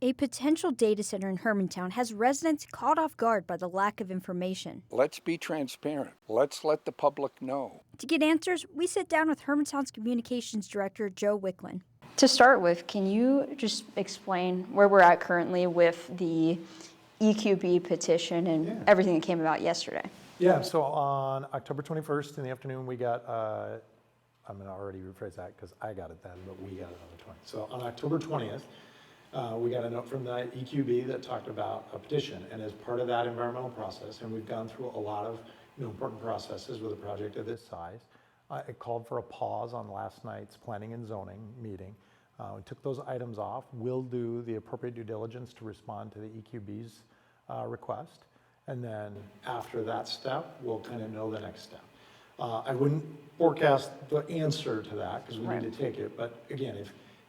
A potential data center in Hermantown has residents caught off guard by the lack of information. Let's be transparent. Let's let the public know. To get answers, we sit down with Hermantown's Communications Director, Joe Wicklund. To start with, can you just explain where we're at currently with the EQB petition and everything that came about yesterday? Yeah, so on October 21st in the afternoon, we got, I'm going to already rephrase that because I got it then, but we got it on the 20th. So on October 20th, we got a note from the EQB that talked about a petition, and as part of that environmental process, and we've gone through a lot of important processes with a project of this size, it called for a pause on last night's planning and zoning meeting. We took those items off. We'll do the appropriate due diligence to respond to the EQB's request, and then after that step, we'll kind of know the next step. I wouldn't forecast the answer to that because we need to take it, but again,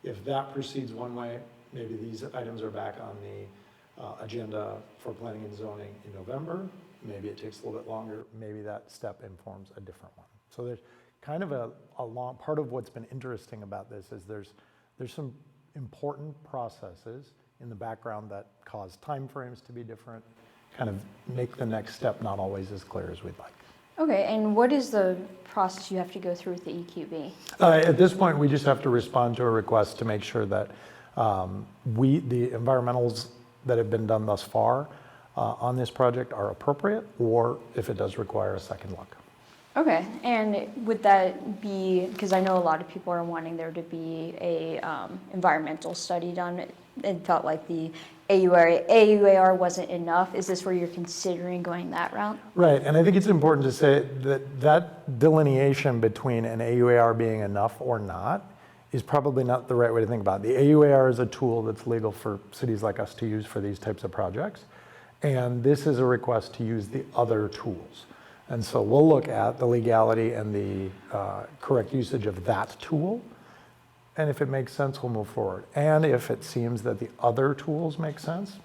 if that proceeds one way, maybe these items are back on the agenda for planning and zoning in November. Maybe it takes a little bit longer. Maybe that step informs a different one. So there's kind of a long part of what's been interesting about this is there's some important processes in the background that cause timeframes to be different, kind of make the next step not always as clear as we'd like. Okay, and what is the process you have to go through with the EQB? At this point, we just have to respond to a request to make sure that the environmentals that have been done thus far on this project are appropriate, or if it does require a second look. Okay, and would that be, because I know a lot of people are wanting there to be a environmental study done. It felt like the AUAR wasn't enough. Is this where you're considering going that route? Right, and I think it's important to say that delineation between an AUAR being enough or not is probably not the right way to think about it. The AUAR is a tool that's legal for cities like us to use for these types of projects, and this is a request to use the other tools. And so we'll look at the legality and the correct usage of that tool, and if it makes sense, we'll move forward. And if it seems that the other tools make sense,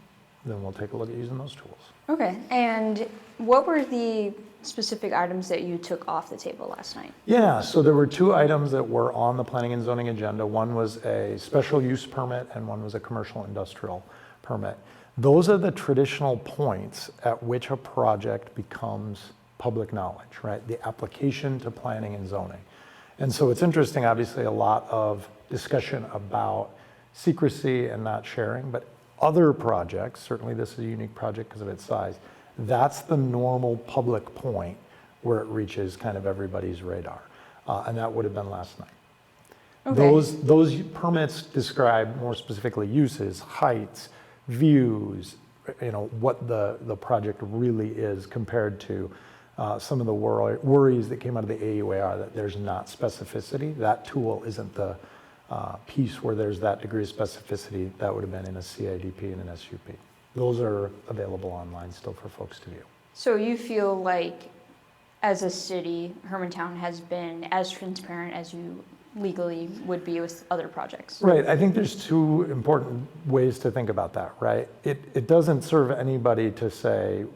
then we'll take a look at using those tools. Okay, and what were the specific items that you took off the table last night? Yeah, so there were two items that were on the planning and zoning agenda. One was a special use permit and one was a commercial industrial permit. Those are the traditional points at which a project becomes public knowledge, right? The application to planning and zoning. And so it's interesting, obviously, a lot of discussion about secrecy and not sharing, but other projects, certainly this is a unique project because of its size, that's the normal public point where it reaches kind of everybody's radar. And that would have been last night. Okay. Those permits describe more specifically uses, heights, views, what the project really is compared to some of the worries that came out of the AUAR that there's not specificity. That tool isn't the piece where there's that degree of specificity that would have been in a CIDP and an SUP. Those are available online still for folks to view. So you feel like, as a city, Hermantown has been as transparent as you legally would be with other projects? Right, I think there's two important ways to think about that, right? It doesn't serve anybody to say,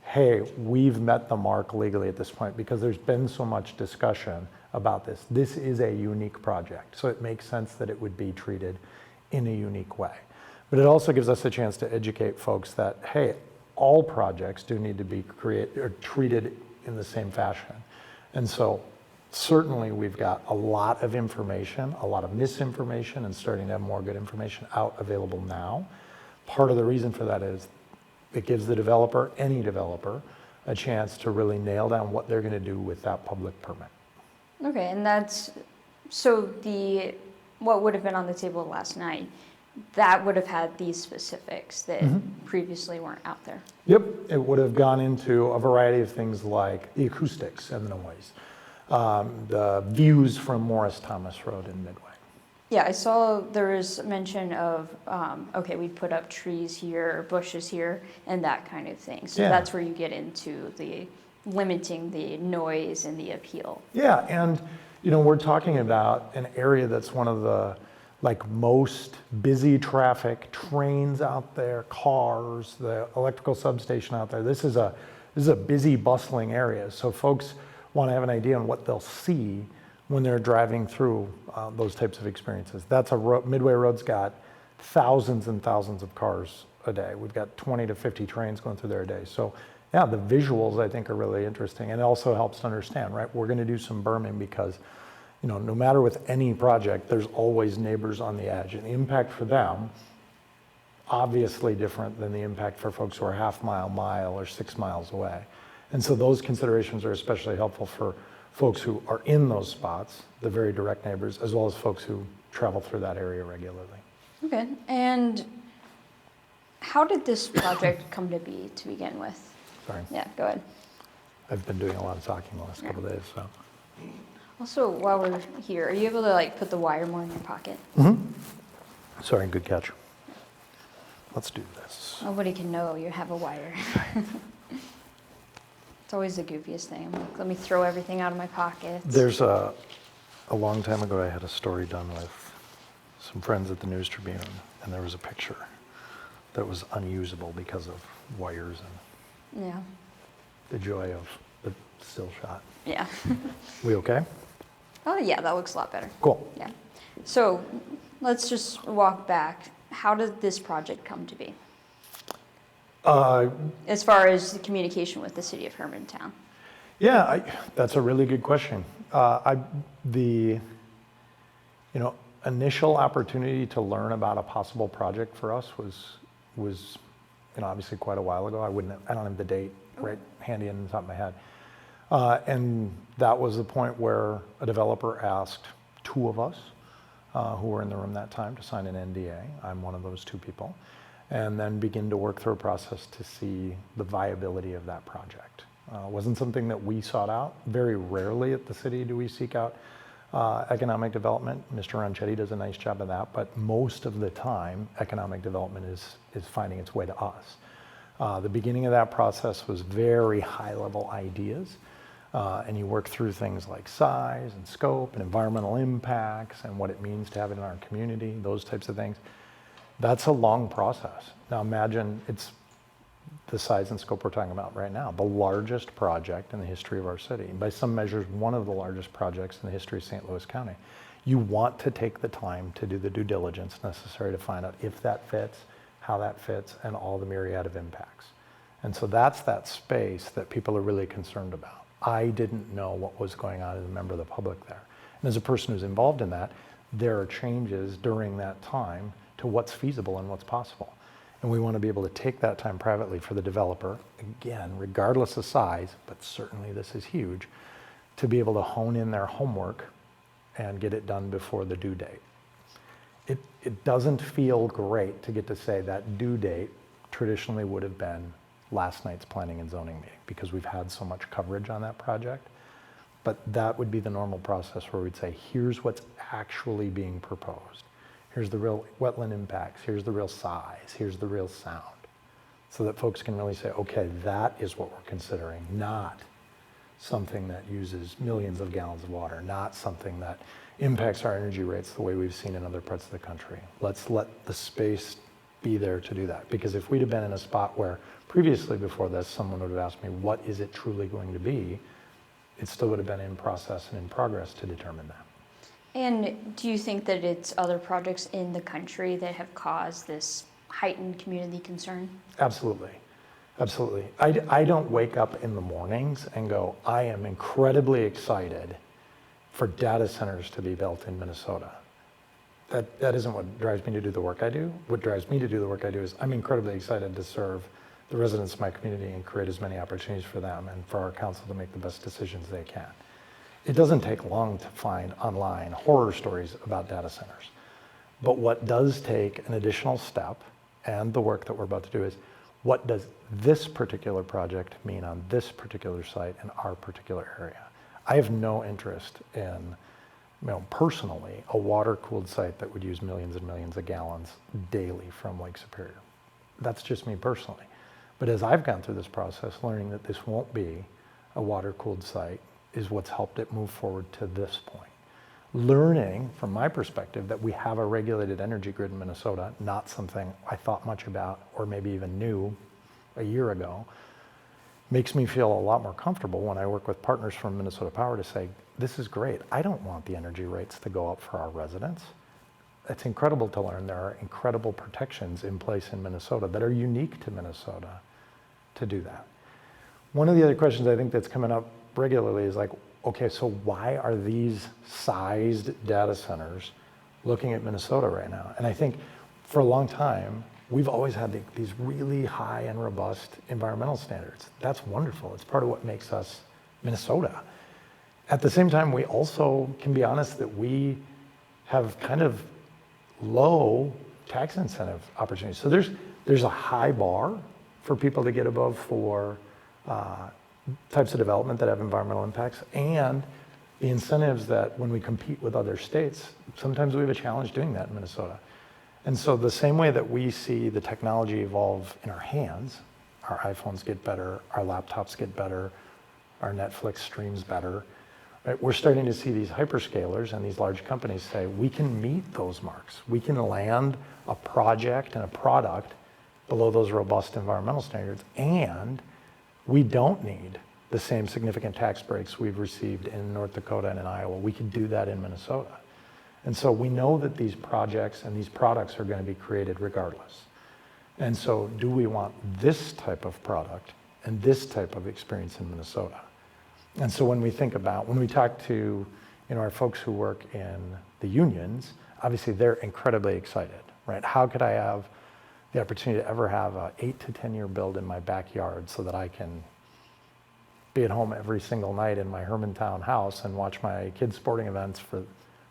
hey, we've met the mark legally at this point because there's been so much discussion about this. This is a unique project, so it makes sense that it would be treated in a unique way. But it also gives us a chance to educate folks that, hey, all projects do need to be treated in the same fashion. And so certainly we've got a lot of information, a lot of misinformation, and starting to have more good information out available now. Part of the reason for that is it gives the developer, any developer, a chance to really nail down what they're going to do with that public permit. Okay, and that's, so what would have been on the table last night, that would have had these specifics that previously weren't out there. Yep, it would have gone into a variety of things like the acoustics and the noise, the views from Morris Thomas Road in Midway. Yeah, I saw there was mention of, okay, we'd put up trees here, bushes here, and that kind of thing. So that's where you get into the limiting the noise and the appeal. Yeah, and we're talking about an area that's one of the most busy traffic, trains out there, cars, the electrical substation out there. This is a busy, bustling area. So folks want to have an idea on what they'll see when they're driving through those types of experiences. That's Midway Road's got thousands and thousands of cars a day. We've got 20 to 50 trains going through there a day. So yeah, the visuals I think are really interesting, and it also helps to understand, right? We're gonna do some berming because, no matter with any project, there's always neighbors on the edge, and the impact for them, obviously different than the impact for folks who are mile, or 6 miles away. And so those considerations are especially helpful for folks who are in those spots, the very direct neighbors, as well as folks who travel through that area regularly. Okay, and how did this project come to be to begin with? Sorry. Yeah, go ahead. I've been doing a lot of talking the last couple of days, so. Also, while we're here, are you able to put the wire more in your pocket? Sorry, good catch. Let's do this. Nobody can know you have a wire. It's always the goofiest thing. I'm like, let me throw everything out of my pockets. There's a long time ago, I had a story done with some friends at the News Tribune, and there was a picture that was unusable because of wires and Yeah. the joy of the still shot. Yeah. We okay? Oh, yeah, that looks a lot better. Cool. Yeah. So let's just walk back. How did this project come to be? As far as the communication with the city of Hermantown? Yeah, that's a really good question. The initial opportunity to learn about a possible project for us was obviously quite a while ago. I don't have the date right handy on the top of my head. And that was the point where a developer asked 2 of us who were in the room that time to sign an NDA. I'm one of those 2 people. And then begin to work through a process to see the viability of that project. It wasn't something that we sought out. Very rarely at the city do we seek out economic development. Mr. Ranchetti does a nice job of that, but most of the time, economic development is finding its way to us. The beginning of that process was very high-level ideas, and you work through things like size and scope and environmental impacts and what it means to have it in our community, those types of things. That's a long process. Now imagine it's the size and scope we're talking about right now, the largest project in the history of our city. By some measures, one of the largest projects in the history of St. Louis County. You want to take the time to do the due diligence necessary to find out if that fits, how that fits, and all the myriad of impacts. And so that's that space that people are really concerned about. I didn't know what was going on as a member of the public there. And as a person who's involved in that, there are changes during that time to what's feasible and what's possible. And we want to be able to take that time privately for the developer, again, regardless of size, but certainly this is huge, to be able to hone in their homework and get it done before the due date. It doesn't feel great to get to say that due date traditionally would have been last night's planning and zoning meeting because we've had so much coverage on that project. But that would be the normal process where we'd say, here's what's actually being proposed. Here's the real wetland impacts, here's the real size, here's the real sound. So that folks can really say, okay, that is what we're considering, not something that uses millions of gallons of water, not something that impacts our energy rates the way we've seen in other parts of the country. Let's let the space be there to do that. Because if we'd have been in a spot where previously before this, someone would have asked me, what is it truly going to be? It still would have been in process and in progress to determine that. And do you think that it's other projects in the country that have caused this heightened community concern? Absolutely. Absolutely. I don't wake up in the mornings and go, I am incredibly excited for data centers to be built in Minnesota. That isn't what drives me to do the work I do. What drives me to do the work I do is I'm incredibly excited to serve the residents of my community and create as many opportunities for them and for our council to make the best decisions they can. It doesn't take long to find online horror stories about data centers. But what does take an additional step, and the work that we're about to do, is what does this particular project mean on this particular site in our particular area? I have no interest in, personally, a water-cooled site that would use millions and millions of gallons daily from Lake Superior. That's just me personally. But as I've gone through this process, learning that this won't be a water-cooled site is what's helped it move forward to this point. Learning, from my perspective, that we have a regulated energy grid in Minnesota, not something I thought much about or maybe even knew a year ago, makes me feel a lot more comfortable when I work with partners from Minnesota Power to say, this is great. I don't want the energy rates to go up for our residents. it's incredible to learn there are incredible protections in place in Minnesota that are unique to Minnesota to do that. One of the other questions I think that's coming up regularly is like, okay, so why are these sized data centers looking at Minnesota right now? And I think for a long time, we've always had these really high and robust environmental standards. That's wonderful. It's part of what makes us Minnesota. At the same time, we also can be honest that we have kind of low tax incentive opportunities. So there's a high bar for people to get above for types of development that have environmental impacts, and the incentives that when we compete with other states, sometimes we have a challenge doing that in Minnesota. And so the same way that we see the technology evolve in our hands, our iPhones get better, our laptops get better, our Netflix streams better, right? We're starting to see these hyperscalers and these large companies say, we can meet those marks. We can land a project and a product below those robust environmental standards, and we don't need the same significant tax breaks we've received in North Dakota and in Iowa. We can do that in Minnesota. And so we know that these projects and these products are going to be created regardless. And so do we want this type of product and this type of experience in Minnesota? And so when we talk to our folks who work in the unions, obviously they're incredibly excited, right? How could I have the opportunity to ever have a 8 to 10 year build in my backyard so that I can be at home every single night in my Hermantown house and watch my kids' sporting events for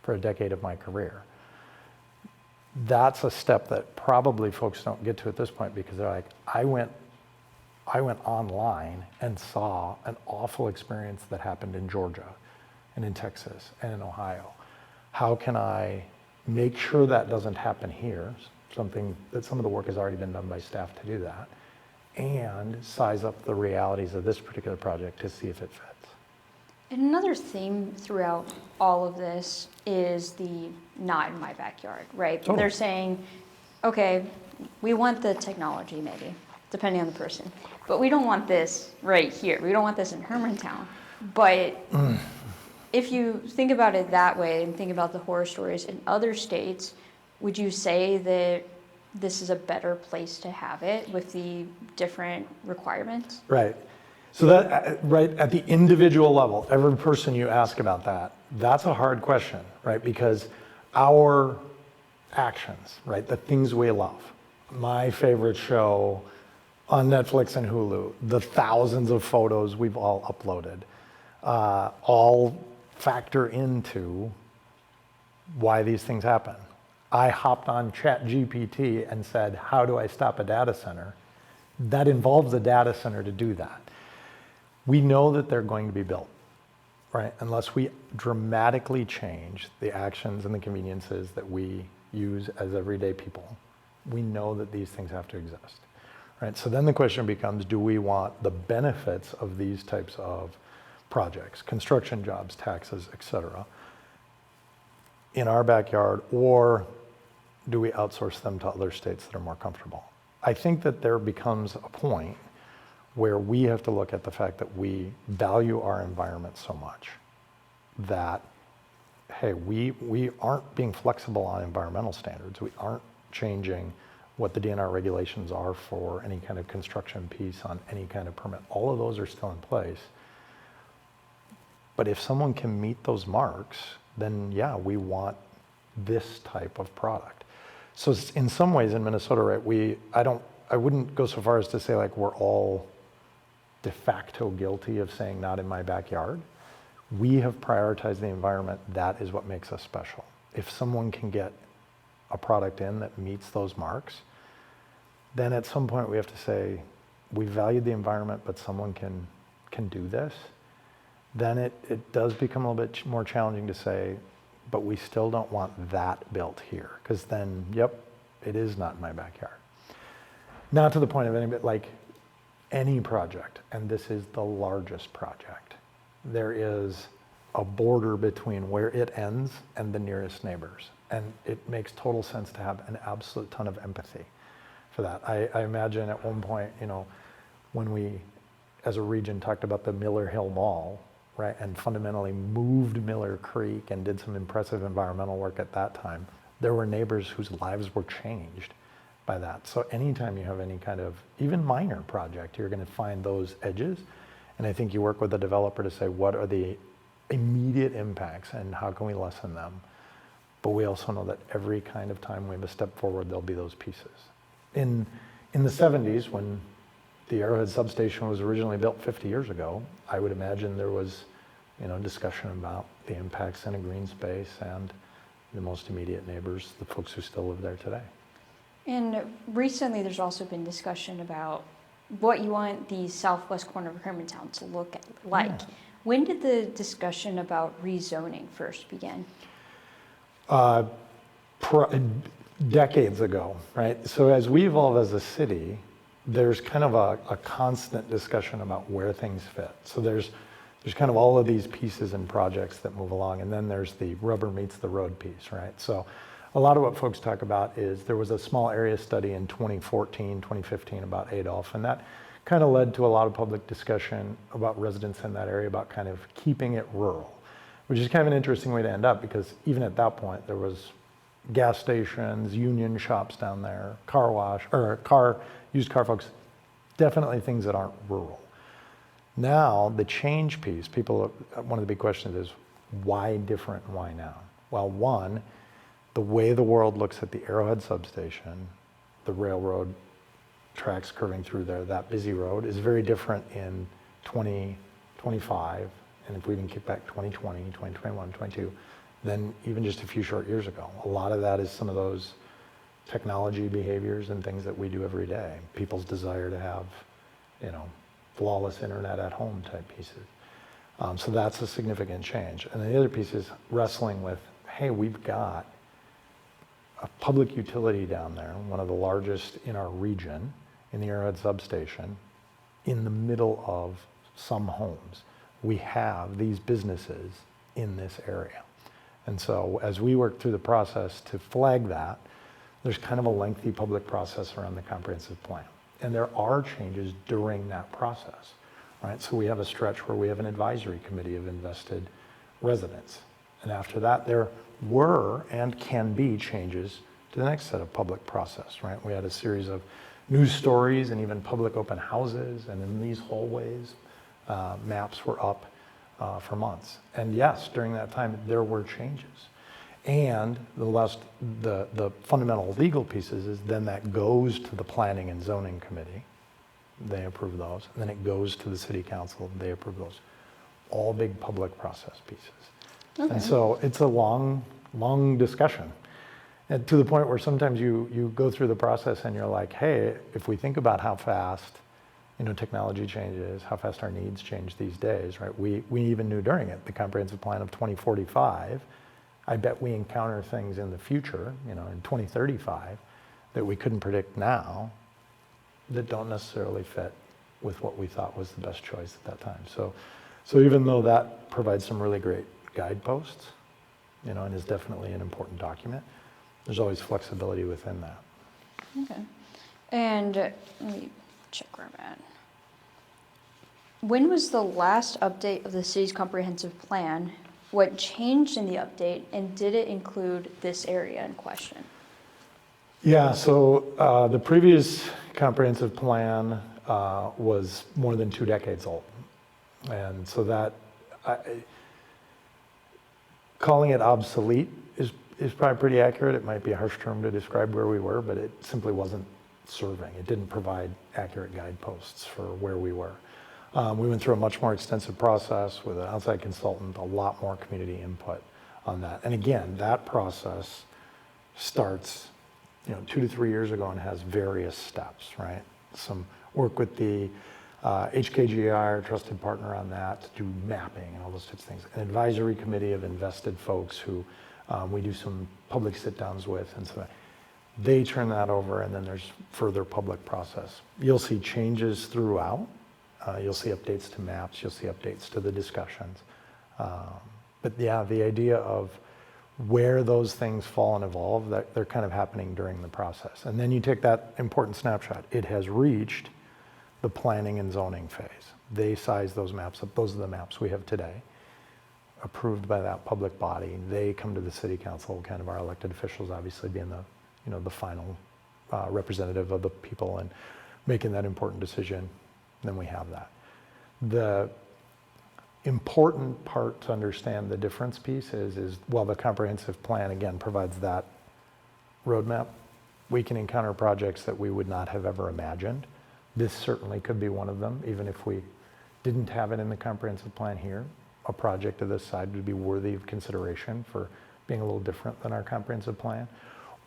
a decade of my career? That's a step that probably folks don't get to at this point because they're like, I went online and saw an awful experience that happened in Georgia and in Texas and in Ohio. How can I make sure that doesn't happen here? Something that some of the work has already been done by staff to do that, and size up the realities of this particular project to see if it fits. And another theme throughout all of this is the not in my backyard, right? Totally. They're saying, okay, we want the technology maybe, depending on the person, but we don't want this right here. We don't want this in Hermantown. But if you think about it that way and think about the horror stories in other states, would you say that this is a better place to have it with the different requirements? Right. So that, right at the individual level, every person you ask about that, that's a hard question, right? Because our actions, right, the things we love, my favorite show on Netflix and Hulu, the thousands of photos we've all uploaded, all factor into why these things happen. I hopped on ChatGPT and said, how do I stop a data center? That involves a data center to do that. We know that they're going to be built, right? Unless we dramatically change the actions and the conveniences that we use as everyday people, we know that these things have to exist, right? So then the question becomes, do we want the benefits of these types of projects, construction jobs, taxes, et cetera, in our backyard, or do we outsource them to other states that are more comfortable? I think that there becomes a point where we have to look at the fact that we value our environment so much that, hey, we aren't being flexible on environmental standards. We aren't changing what the DNR regulations are for any kind of construction piece on any kind of permit. All of those are still in place. But if someone can meet those marks, then yeah, we want this type of product. So in some ways in Minnesota, right, I wouldn't go so far as to say like we're all de facto guilty of saying not in my backyard. We have prioritized the environment. That is what makes us special. If someone can get a product in that meets those marks, then at some point we have to say, we value the environment, but someone can do this. Then it does become a little bit more challenging to say, but we still don't want that built here. Because then, yep, it is not in my backyard. Not to the point of any project, and this is the largest project, there is a border between where it ends and the nearest neighbors. And it makes total sense to have an absolute ton of empathy for that. I imagine at one point, when we, as a region, talked about the Miller Hill Mall, right, and fundamentally moved Miller Creek and did some impressive environmental work at that time, there were neighbors whose lives were changed by that. So anytime you have any kind of even minor project, you're going to find those edges. And I think you work with the developer to say, what are the immediate impacts and how can we lessen them? But we also know that every kind of time we have a step forward, there'll be those pieces. In the 70s, when the Arrowhead substation was originally built 50 years ago, I would imagine there was, discussion about the impacts in a green space and the most immediate neighbors, the folks who still live there today. And recently, there's also been discussion about what you want the southwest corner of Hermantown to look like. Yeah. When did the discussion about rezoning first begin? Decades ago, right? So as we evolve as a city, there's kind of a constant discussion about where things fit. So there's kind of all of these pieces and projects that move along, and then there's the rubber meets the road piece, right? So a lot of what folks talk about is there was a small area study in 2014, 2015 about Adolph, and that kind of led to a lot of public discussion about residents in that area about kind of keeping it rural, which is kind of an interesting way to end up because even at that point there was gas stations, union shops down there, car wash, or used car folks, definitely things that aren't rural. Now, the change piece, one of the big questions is, why different and why now? Well, one, the way the world looks at the Arrowhead substation, the railroad tracks curving through there, that busy road is very different in 2025, and if we even kick back 2020, 2021, 2022, than even just a few short years ago. A lot of that is some of those technology behaviors and things that we do every day. People's desire to have, flawless internet at home type pieces. So that's a significant change. And the other piece is wrestling with, hey, we've got a public utility down there, one of the largest in our region, in the Arrowhead substation, in the middle of some homes. We have these businesses in this area. And so as we work through the process to flag that, there's kind of a lengthy public process around the comprehensive plan. And there are changes during that process, right? So we have a stretch where we have an advisory committee of invested residents. And after that, there were and can be changes to the next set of public process, right? We had a series of news stories and even public open houses, and in these hallways, maps were up for months. And yes, during that time, there were changes. And the fundamental legal pieces is then that goes to the Planning and Zoning Committee. They approve those. And then it goes to the City Council. They approve those. All big public process pieces. Okay. And so it's a long discussion. And to the point where sometimes you go through the process and you're like, hey, if we think about how fast technology changes, how fast our needs change these days, right? We even knew during it, the comprehensive plan of 2045, I bet we encounter things in the future, in 2035, that we couldn't predict now that don't necessarily fit with what we thought was the best choice at that time. So even though that provides some really great guideposts, and is definitely an important document, there's always flexibility within that. Okay. And let me check where I'm at. When was the last update of the city's comprehensive plan? What changed in the update, and did it include this area in question? Yeah, so the previous comprehensive plan was more than 2 decades old. And so that, calling it obsolete is probably pretty accurate. It might be a harsh term to describe where we were, but it simply wasn't serving. It didn't provide accurate guideposts for where we were. We went through a much more extensive process with an outside consultant, a lot more community input on that. And again, that process starts 2 to 3 years ago and has various steps, right? Some work with the HKGI, our trusted partner on that, to do mapping and all those types of things. An advisory committee of invested folks who we do some public sit-downs with, and so they turn that over, and then there's further public process. You'll see changes throughout. You'll see updates to maps, you'll see updates to the discussions. But yeah, the idea of where those things fall and evolve, they're kind of happening during the process. And then you take that important snapshot. It has reached the planning and zoning phase. They size those maps up. Those are the maps we have today. approved by that public body. They come to the city council, kind of our elected officials obviously being the final representative of the people and making that important decision. Then we have that. The important part to understand the difference piece is while the comprehensive plan again provides that roadmap, we can encounter projects that we would not have ever imagined. This certainly could be one of them, even if we didn't have it in the comprehensive plan here. A project of this side would be worthy of consideration for being a little different than our comprehensive plan.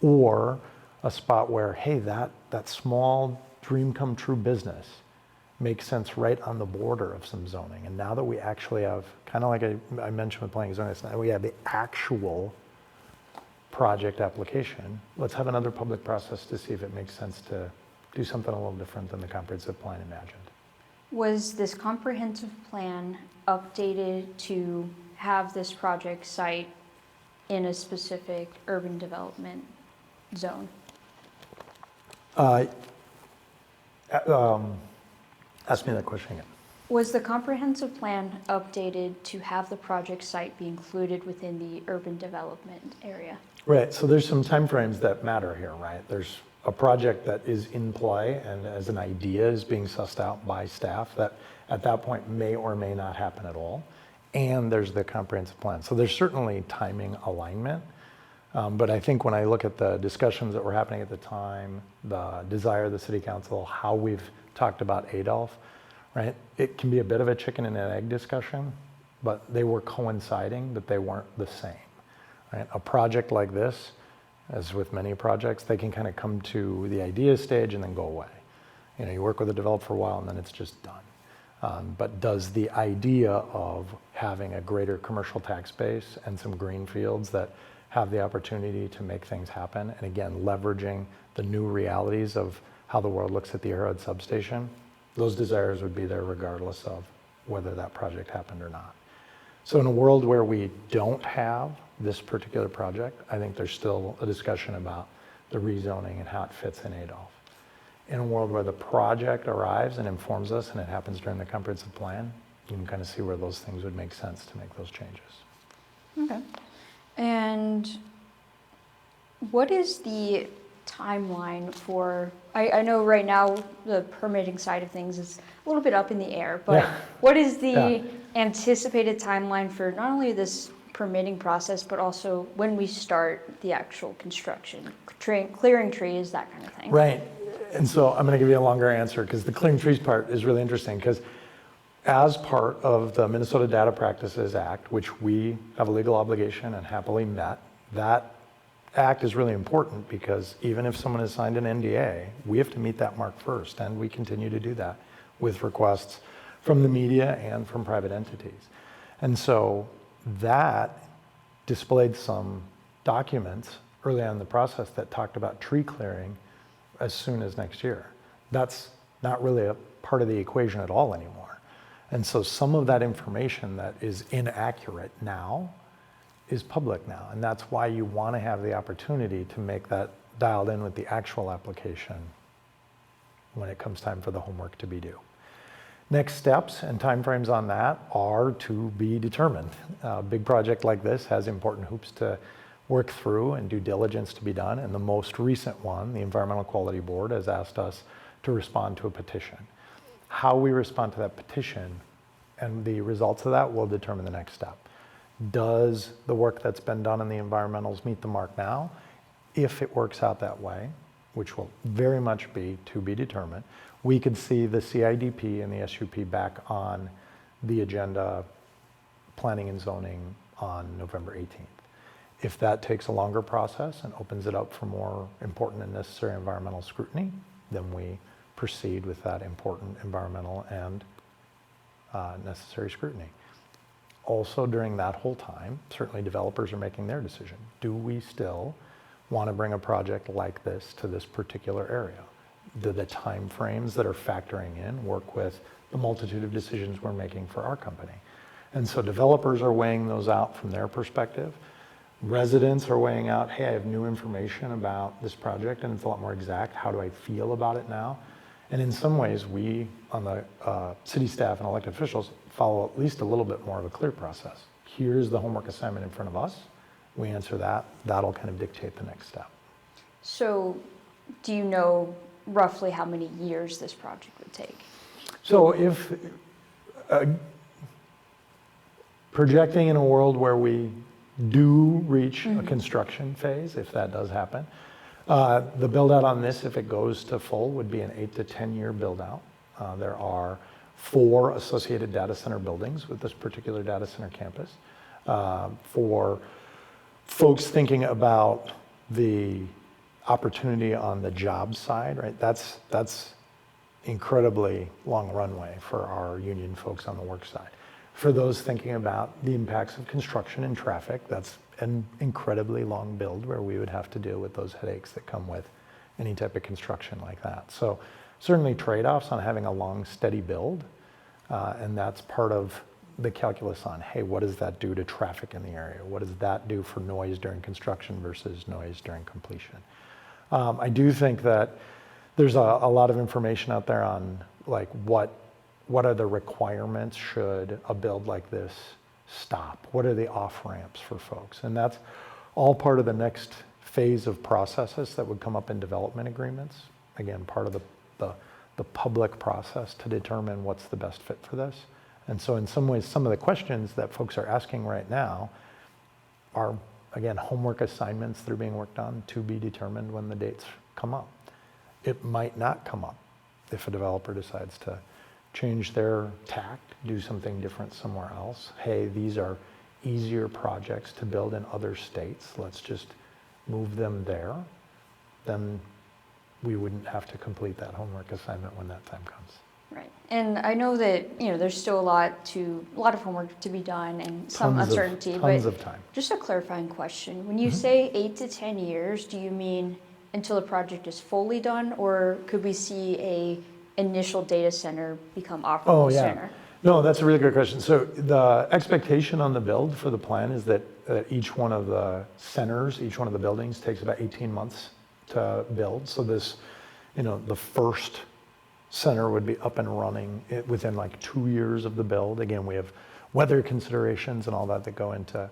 Or a spot where, hey, that small dream come true business makes sense right on the border of some zoning. And now that we actually have, kind of like I mentioned with planning and zoning, now we have the actual project application, let's have another public process to see if it makes sense to do something a little different than the comprehensive plan imagined. Was this comprehensive plan updated to have this project site in a specific urban development zone? Ask me that question again. Was the comprehensive plan updated to have the project site be included within the urban development area? Right, so there's some timeframes that matter here, right? There's a project that is in play and as an idea is being sussed out by staff that at that point may or may not happen at all. And there's the comprehensive plan. So there's certainly timing alignment. But I think when I look at the discussions that were happening at the time, the desire of the city council, how we've talked about Adolph, right? It can be a bit of a chicken and an egg discussion, but they were coinciding, but they weren't the same, right? A project like this, as with many projects, they can kind of come to the idea stage and then go away. You know, you work with a developer for a while and then it's just done. But does the idea of having a greater commercial tax base and some green fields that have the opportunity to make things happen, and again, leveraging the new realities of how the world looks at the Arrowhead substation, those desires would be there regardless of whether that project happened or not. So in a world where we don't have this particular project, I think there's still a discussion about the rezoning and how it fits in Adolph. In a world where the project arrives and informs us and it happens during the comprehensive plan, you can kind of see where those things would make sense to make those changes. Okay. And what is the timeline for, I know right now the permitting side of things is a little bit up in the air, but Yeah. what is the Yeah. anticipated timeline for not only this permitting process, but also when we start the actual construction, clearing trees, that kind of thing? Right, and so I'm gonna give you a longer answer because the clearing trees part is really interesting because as part of the Minnesota Data Practices Act, which we have a legal obligation and happily met, that act is really important because even if someone has signed an NDA, we have to meet that mark first, and we continue to do that with requests from the media and from private entities. And so that displayed some documents early on in the process that talked about tree clearing as soon as next year. That's not really a part of the equation at all anymore. And so some of that information that is inaccurate now is public now. And that's why you want to have the opportunity to make that dialed in with the actual application when it comes time for the homework to be due. Next steps and timeframes on that are to be determined. A big project like this has important hoops to work through and due diligence to be done. And the most recent one, the Environmental Quality Board, has asked us to respond to a petition. How we respond to that petition and the results of that will determine the next step. Does the work that's been done in the environmentals meet the mark now? If it works out that way, which will very much be to be determined, we could see the CIDP and the SUP back on the agenda, planning and zoning, on November 18th. If that takes a longer process and opens it up for more important and necessary environmental scrutiny, then we proceed with that important environmental and necessary scrutiny. Also during that whole time, certainly developers are making their decision. Do we still want to bring a project like this to this particular area? Do the time frames that are factoring in work with the multitude of decisions we're making for our company? And so developers are weighing those out from their perspective. Residents are weighing out, hey, I have new information about this project and it's a lot more exact. How do I feel about it now? And in some ways, we, on the city staff and elected officials, follow at least a little bit more of a clear process. here's the homework assignment in front of us. We answer that. That'll kind of dictate the next step. So do you know roughly how many years this project would take? So if projecting in a world where we do reach a construction phase, if that does happen, the build out on this, if it goes to full, would be an 8 to 10 year build out. There are 4 associated data center buildings with this particular data center campus. For folks thinking about the opportunity on the job side, right? That's incredibly long runway for our union folks on the work side. For those thinking about the impacts of construction and traffic, that's an incredibly long build where we would have to deal with those headaches that come with any type of construction like that. So certainly trade-offs on having a long, steady build, and that's part of the calculus on, hey, what does that do to traffic in the area? What does that do for noise during construction versus noise during completion? I do think that there's a lot of information out there on like what are the requirements should a build like this stop? What are the off-ramps for folks? And that's all part of the next phase of processes that would come up in development agreements. Again, part of the public process to determine what's the best fit for this. And so in some ways, some of the questions that folks are asking right now are, again, homework assignments that are being worked on to be determined when the dates come up. It might not come up if a developer decides to change their tack, do something different somewhere else. Hey, these are easier projects to build in other states. Let's just move them there. Then we wouldn't have to complete that homework assignment when that time comes. Right. And I know that, there's still a lot of homework to be done and some uncertainty, Tons of time. Just a clarifying question. When you say 8 to 10 years, do you mean until the project is fully done, or could we see a initial data center become operable sooner? No, that's a really good question. So the expectation on the build for the plan is that each one of the centers, each one of the buildings takes about 18 months to build. So this, the first center would be up and running within like 2 years of the build. Again, we have weather considerations and all that go into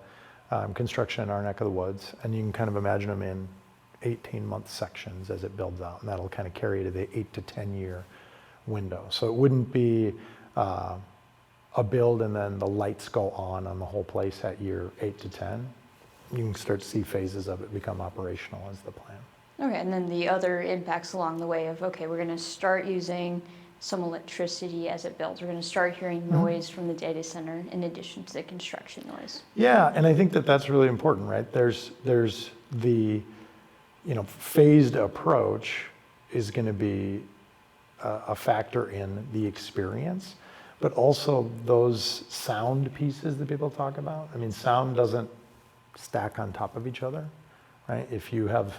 construction in our neck of the woods. And you can kind of imagine them in 18-month sections as it builds out. And that'll kind of carry to the 8 to 10 year window. So it wouldn't be a build and then the lights go on the whole place at year 8 to 10. You can start to see phases of it become operational as the plan. Okay, and then the other impacts along the way of, okay, we're going to start using some electricity as it builds. We're going to start hearing noise from the data center in addition to the construction noise. Yeah, and I think that that's really important, right? There's the, phased approach is going to be a factor in the experience, but also those sound pieces that people talk about. I mean, sound doesn't stack on top of each other, right? If you have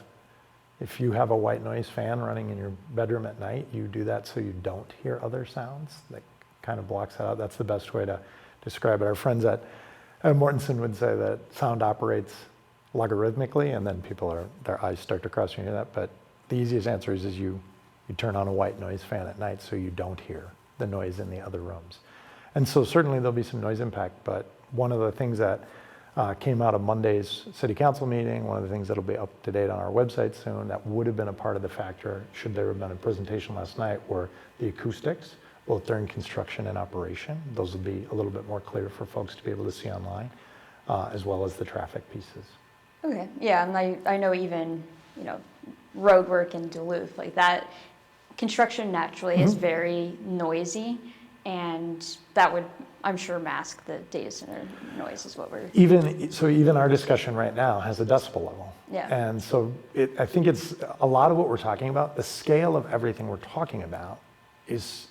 a white noise fan running in your bedroom at night, you do that so you don't hear other sounds. That kind of blocks that out. That's the best way to describe it. Our friends at Mortensen would say that sound operates logarithmically, and then their eyes start to cross when you hear that. But the easiest answer is you turn on a white noise fan at night so you don't hear the noise in the other rooms. And so certainly there'll be some noise impact, but one of the things that came out of Monday's city council meeting, one of the things that'll be up to date on our website soon, that would have been a part of the factor, should there have been a presentation last night, were the acoustics, both during construction and operation. Those will be a little bit more clear for folks to be able to see online, as well as the traffic pieces. Okay, yeah, and I know even, road work in Duluth, like that, construction naturally is very noisy, and that would, I'm sure, mask the data center noise is what we're... Even our discussion right now has a decibel level. Yeah. And so I think it's a lot of what we're talking about, the scale of everything we're talking about is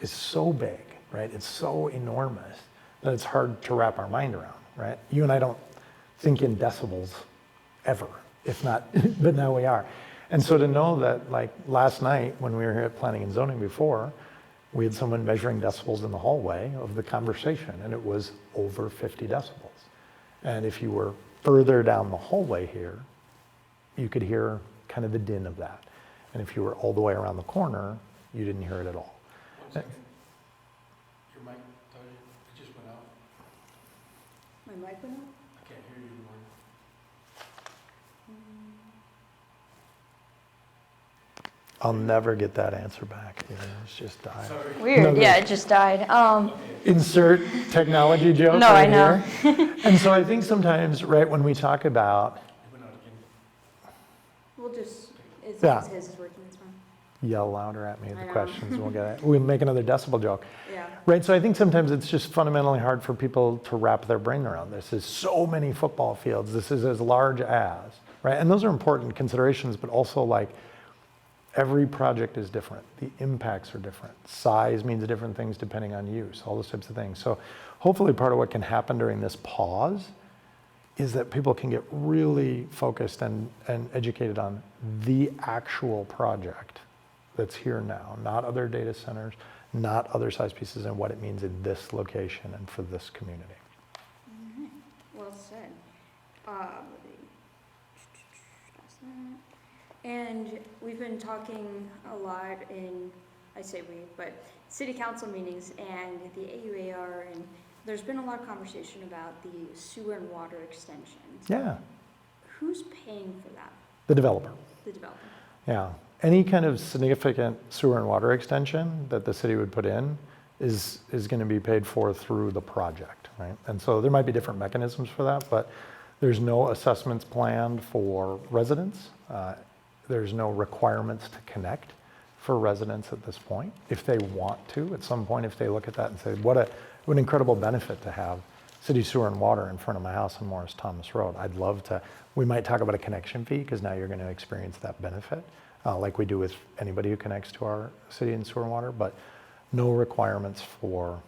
so big, right? It's so enormous that it's hard to wrap our mind around, right? You and I don't think in decibels ever, if not, but now we are. And so to know that, like last night when we were here at Planning and Zoning before, we had someone measuring decibels in the hallway of the conversation, and it was over 50 decibels. And if you were further down the hallway here, you could hear kind of the din of that. And if you were all the way around the corner, you didn't hear it at all. Your mic, it just went out. My mic went off? I can't hear you anymore. I'll never get that answer back. It's just died. Weird, No, yeah, it just died. Insert technology joke No, right I know. here. And so I think sometimes, right, when we talk about, We'll just, as Yeah. long as his is working, it's fine. yell louder at me at I the know. questions, and we'll get it. We'll make another decibel joke. Yeah. Right, so I think sometimes it's just fundamentally hard for people to wrap their brain around this. Is so many football fields, this is as large as, right? And those are important considerations, but also like every project is different. The impacts are different. Size means different things depending on use, all those types of things. So hopefully part of what can happen during this pause is that people can get really focused and educated on the actual project that's here now, not other data centers, not other size pieces, and what it means in this location and for this community. Well said. And we've been talking a lot in, I say we, but city council meetings and the AUAR, and there's been a lot of conversation about the sewer and water extensions. Yeah, Who's paying for that? the developer. The developer. Yeah, any kind of significant sewer and water extension that the city would put in is going to be paid for through the project, right? And so there might be different mechanisms for that, but there's no assessments planned for residents. There's no requirements to connect for residents at this point. If they want to, at some point, if they look at that and say, what an incredible benefit to have city sewer and water in front of my house on Morris Thomas Road. I'd love to, we might talk about a connection fee because now you're going to experience that benefit like we do with anybody who connects to our city and sewer and water, but no requirements for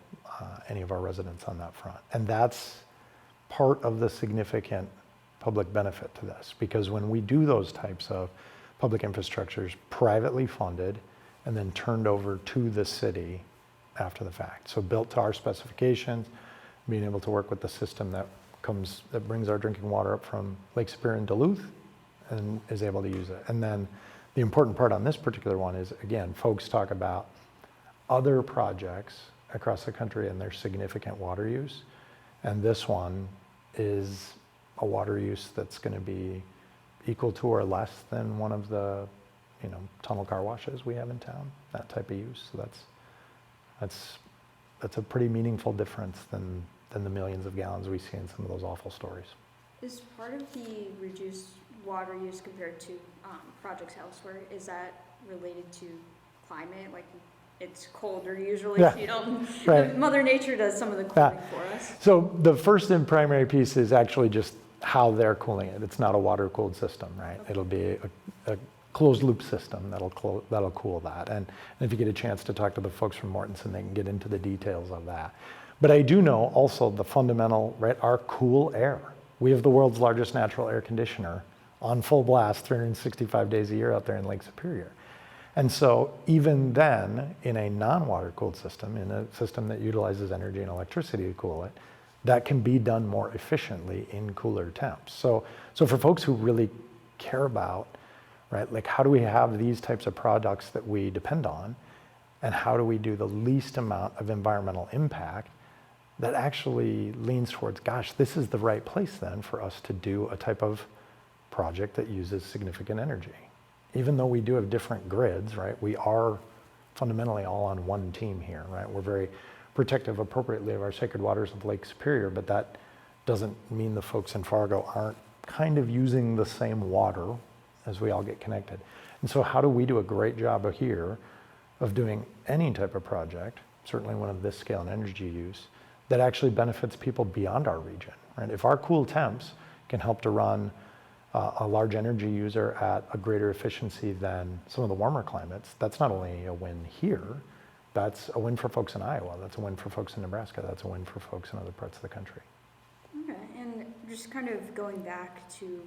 any of our residents on that front. And that's part of the significant public benefit to this, because when we do those types of public infrastructures privately funded and then turned over to the city after the fact. So built to our specifications, being able to work with the system that brings our drinking water up from Lake Superior and Duluth and is able to use it. And then the important part on this particular one is, again, folks talk about other projects across the country and their significant water use. And this one is a water use that's going to be equal to or less than one of the, tunnel car washes we have in town, that type of use. So that's a pretty meaningful difference than the millions of gallons we see in some of those awful stories. Is part of the reduced water use compared to projects elsewhere, is that related to climate? Like it's colder usually, Yeah. Right. Mother Nature does some of the cooling for us. So the first and primary piece is actually just how they're cooling it. It's not a water-cooled system, right? Okay. It'll be a closed-loop system that'll cool that. And if you get a chance to talk to the folks from Mortenson, they can get into the details of that. But I do know also the fundamental, right, our cool air. We have the world's largest natural air conditioner on full blast 365 days a year out there in Lake Superior. And so even then, in a non-water cooled system, in a system that utilizes energy and electricity to cool it, that can be done more efficiently in cooler temps. So for folks who really care about, right, like how do we have these types of products that we depend on, and how do we do the least amount of environmental impact, that actually leans towards, gosh, this is the right place then for us to do a type of project that uses significant energy. Even though we do have different grids, right, we are fundamentally all on one team here, right? We're very protective appropriately of our sacred waters of Lake Superior, but that doesn't mean the folks in Fargo aren't kind of using the same water as we all get connected. And so how do we do a great job here of doing any type of project, certainly one of this scale and energy use, that actually benefits people beyond our region, right? If our cool temps can help to run a large energy user at a greater efficiency than some of the warmer climates, that's not only a win here, that's a win for folks in Iowa, that's a win for folks in Nebraska, that's a win for folks in other parts of the country. Okay, and just kind of going back to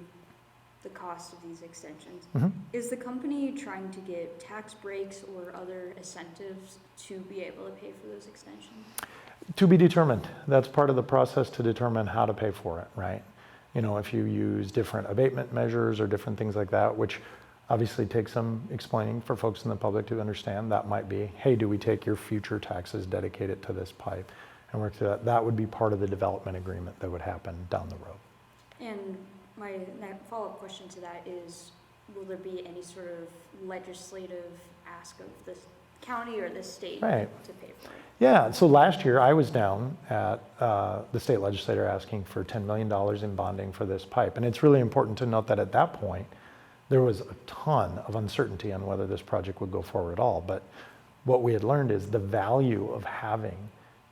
the cost of these extensions, is the company trying to get tax breaks or other incentives to be able to pay for those extensions? To be determined. That's part of the process to determine how to pay for it, right? If you use different abatement measures or different things like that, which obviously takes some explaining for folks in the public to understand, that might be, hey, do we take your future taxes, dedicate it to this pipe? and work through that. That would be part of the development agreement that would happen down the road. And my follow-up question to that is, will there be any sort of legislative ask of the county or the state Right. to pay for it? Yeah, so last year I was down at the state legislature asking for $10 million in bonding for this pipe. And it's really important to note that at that point, there was a ton of uncertainty on whether this project would go forward at all. But what we had learned is the value of having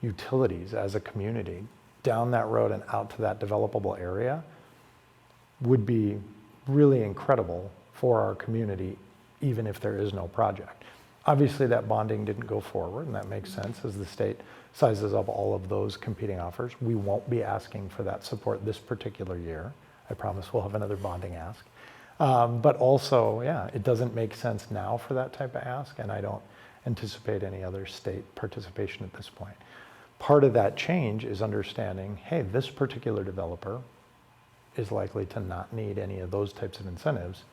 utilities as a community down that road and out to that developable area would be really incredible for our community, even if there is no project. Obviously, that bonding didn't go forward, and that makes sense as the state sizes up all of those competing offers. We won't be asking for that support this particular year. I promise we'll have another bonding ask. But also, yeah, it doesn't make sense now for that type of ask, and I don't anticipate any other state participation at this point. Part of that change is understanding, hey, this particular developer is likely to not need any of those types of incentives.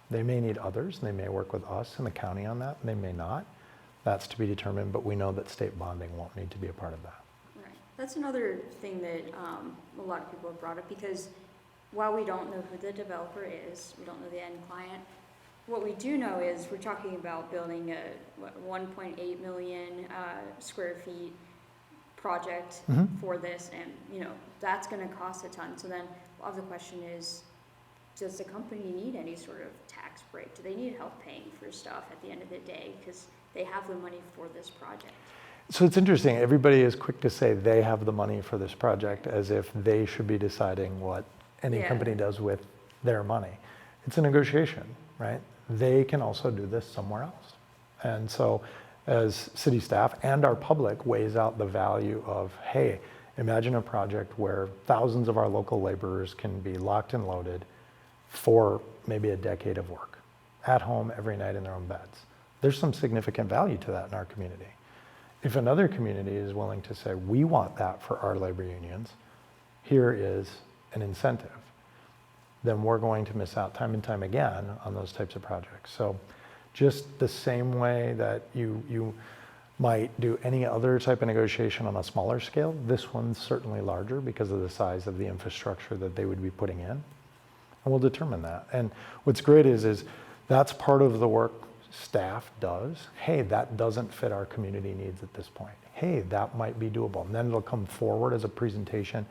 They may need others, and they may work with us and the county on that, and they may not. That's to be determined, but we know that state bonding won't need to be a part of that. Right. That's another thing that a lot of people have brought up, because while we don't know who the developer is, we don't know the end client, what we do know is we're talking about building a 1.8 million square feet project for this, and that's going to cost a ton. So then the question is, does the company need any sort of tax break? Do they need help paying for stuff at the end of the day, because they have the money for this project? So it's interesting, everybody is quick to say they have the money for this project as if they should be deciding what any company does with their money. It's a negotiation, right? They can also do this somewhere else. And so as city staff and our public weighs out the value of, hey, imagine a project where thousands of our local laborers can be locked and loaded for maybe a decade of work, at home every night in their own beds. There's some significant value to that in our community. If another community is willing to say, we want that for our labor unions, here is an incentive, then we're going to miss out time and time again on those types of projects. So just the same way that you might do any other type of negotiation on a smaller scale, this one's certainly larger because of the size of the infrastructure that they would be putting in. And we'll determine that. And what's great is that's part of the work staff does. Hey, that doesn't fit our community needs at this point. Hey, that might be doable. And then it'll come forward as a presentation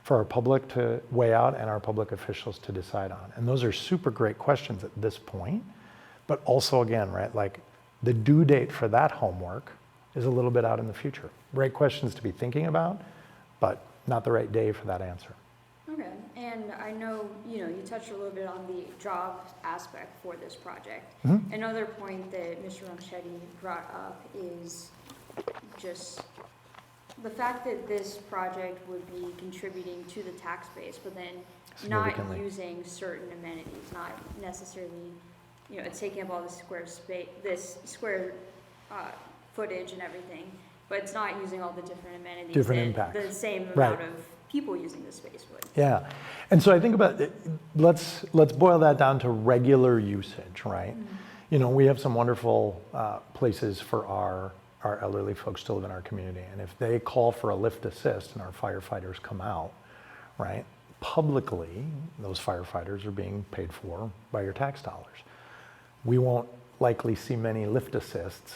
for our public to weigh out and our public officials to decide on. And those are super great questions at this point. But also again, right, like the due date for that homework is a little bit out in the future. Great questions to be thinking about, but not the right day for that answer. Okay, and I know, you touched a little bit on the job aspect for this project. Another point that Mr. Ronchetti brought up is just the fact that this project would be contributing to the tax base, but then not using certain amenities, not necessarily, it's taking up all the square space, this square footage and everything, but it's not using all the different amenities. Different impacts. The same amount of people using the space would. Yeah, and so I think about it, let's boil that down to regular usage, right? We have some wonderful places for our elderly folks to live in our community, and if they call for a lift assist and our firefighters come out, right, publicly, those firefighters are being paid for by your tax dollars. We won't likely see many lift assists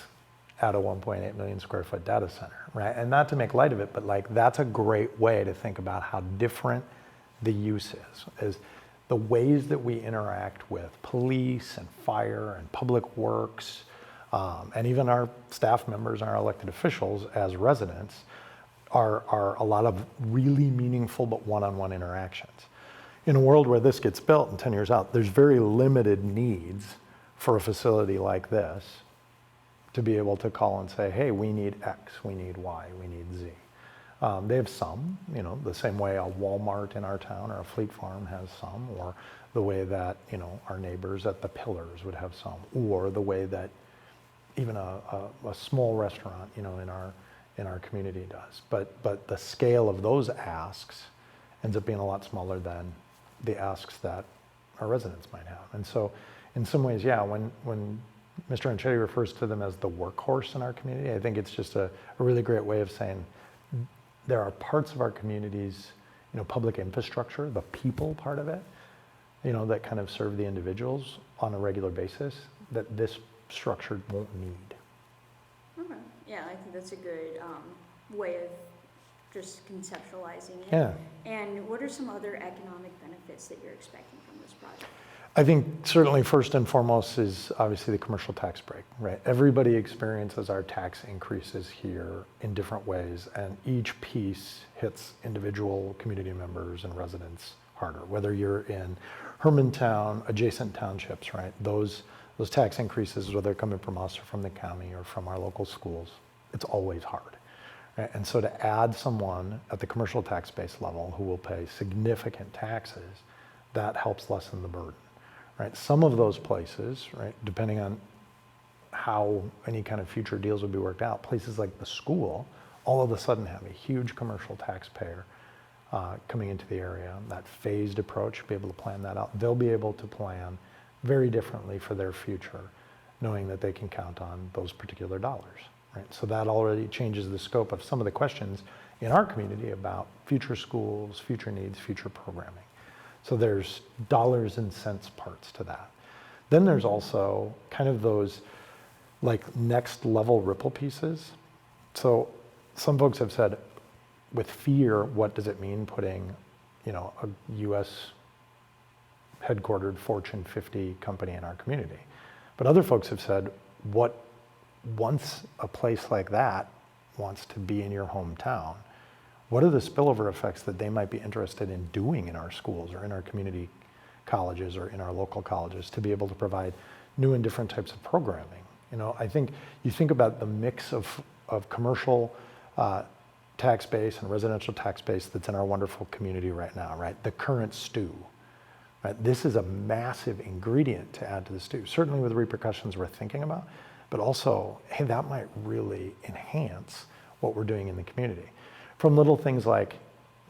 at a 1.8 million square foot data center, right? And not to make light of it, but that's a great way to think about how different the use is the ways that we interact with police and fire and public works, and even our staff members and our elected officials as residents are a lot of really meaningful but one-on-one interactions. In a world where this gets built and 10 years out, there's very limited needs for a facility like this to be able to call and say, hey, we need X, we need Y, we need Z. They have some, the same way a Walmart in our town or a Fleet Farm has some, or the way that, our neighbors at the Pillars would have some, or the way that even a small restaurant, in our community does. But the scale of those asks ends up being a lot smaller than the asks that our residents might have. And so in some ways, yeah, when Mr. Ronchetti refers to them as the workhorse in our community, I think it's just a really great way of saying there are parts of our communities, public infrastructure, the people part of it, that kind of serve the individuals on a regular basis that this structure won't need. Okay. Yeah, I think that's a good way of just conceptualizing it. Yeah. And what are some other economic benefits that you're expecting from this project? I think certainly first and foremost is obviously the commercial tax break, right? Everybody experiences our tax increases here in different ways, and each piece hits individual community members and residents harder. Whether you're in Hermantown, adjacent townships, right? Those tax increases, whether they're coming from us or from the county or from our local schools, it's always hard. Right? And so to add someone at the commercial tax base level who will pay significant taxes, that helps lessen the burden. Right? Some of those places, right, depending on how any kind of future deals would be worked out, places like the school all of a sudden have a huge commercial taxpayer coming into the area. That phased approach, be able to plan that out. They'll be able to plan very differently for their future, knowing that they can count on those particular dollars. Right? So that already changes the scope of some of the questions in our community about future schools, future needs, future programming. So there's dollars and cents parts to that. Then there's also kind of those like next level ripple pieces. So some folks have said, with fear, what does it mean putting, a US headquartered Fortune 50 company in our community? But other folks have said, once a place like that wants to be in your hometown, what are the spillover effects that they might be interested in doing in our schools or in our community colleges or in our local colleges to be able to provide new and different types of programming? I think you think about the mix of commercial tax base and residential tax base that's in our wonderful community right now, right? The current stew, right? This is a massive ingredient to add to the stew, certainly with the repercussions we're thinking about, but also, hey, that might really enhance what we're doing in the community. From little things like,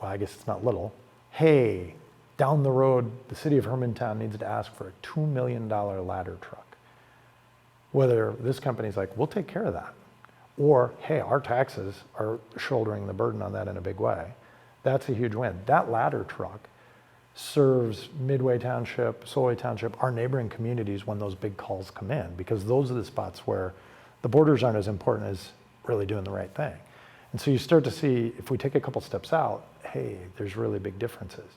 well, I guess it's not little, hey, down the road, the city of Hermantown needs to ask for a $2 million ladder truck. Whether this company's like, we'll take care of that. Or, hey, our taxes are shouldering the burden on that in a big way. That's a huge win. That ladder truck serves Midway Township, Solway Township, our neighboring communities when those big calls come in, because those are the spots where the borders aren't as important as really doing the right thing. And so you start to see, if we take a couple steps out, hey, there's really big differences.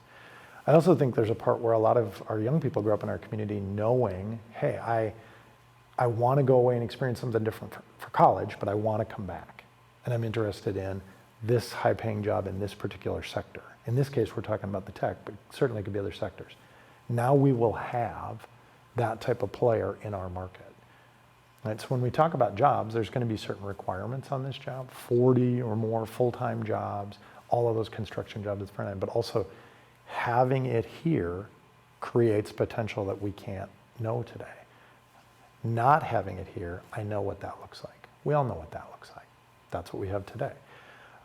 I also think there's a part where a lot of our young people grow up in our community knowing, hey, I want to go away and experience something different for college, but I want to come back. And I'm interested in this high-paying job in this particular sector. In this case, we're talking about the tech, but certainly it could be other sectors. Now we will have that type of player in our market. Right? So when we talk about jobs, there's going to be certain requirements on this job, 40 or more full-time jobs, all of those construction jobs at the front end, but also having it here creates potential that we can't know today. Not having it here, I know what that looks like. We all know what that looks like. That's what we have today.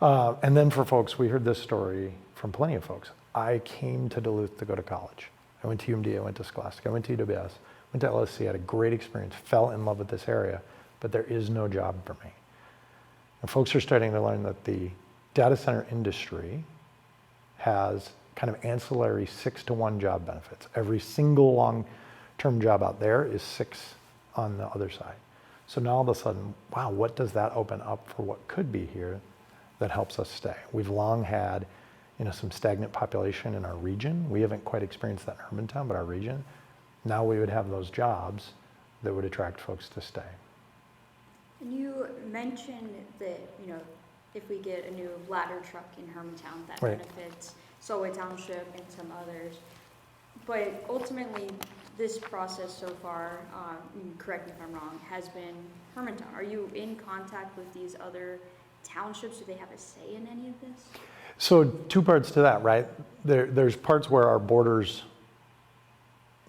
And then for folks, we heard this story from plenty of folks. I came to Duluth to go to college. I went to UMD, I went to Scholastic, I went to UWS, went to LSC, had a great experience, fell in love with this area, but there is no job for me. And folks are starting to learn that the data center industry has kind of ancillary 6-to-1 job benefits. Every single long-term job out there is 6 on the other side. So now all of a sudden, wow, what does that open up for what could be here that helps us stay? We've long had, some stagnant population in our region. We haven't quite experienced that in Hermantown, but our region. Now we would have those jobs that would attract folks to stay. And you mentioned that, if we get a new ladder truck in Hermantown, that Right. benefits Solway Township and some others. But ultimately, this process so far, correct me if I'm wrong, has been Hermantown. Are you in contact with these other townships? Do they have a say in any of this? So 2 parts to that, right? There's parts where our borders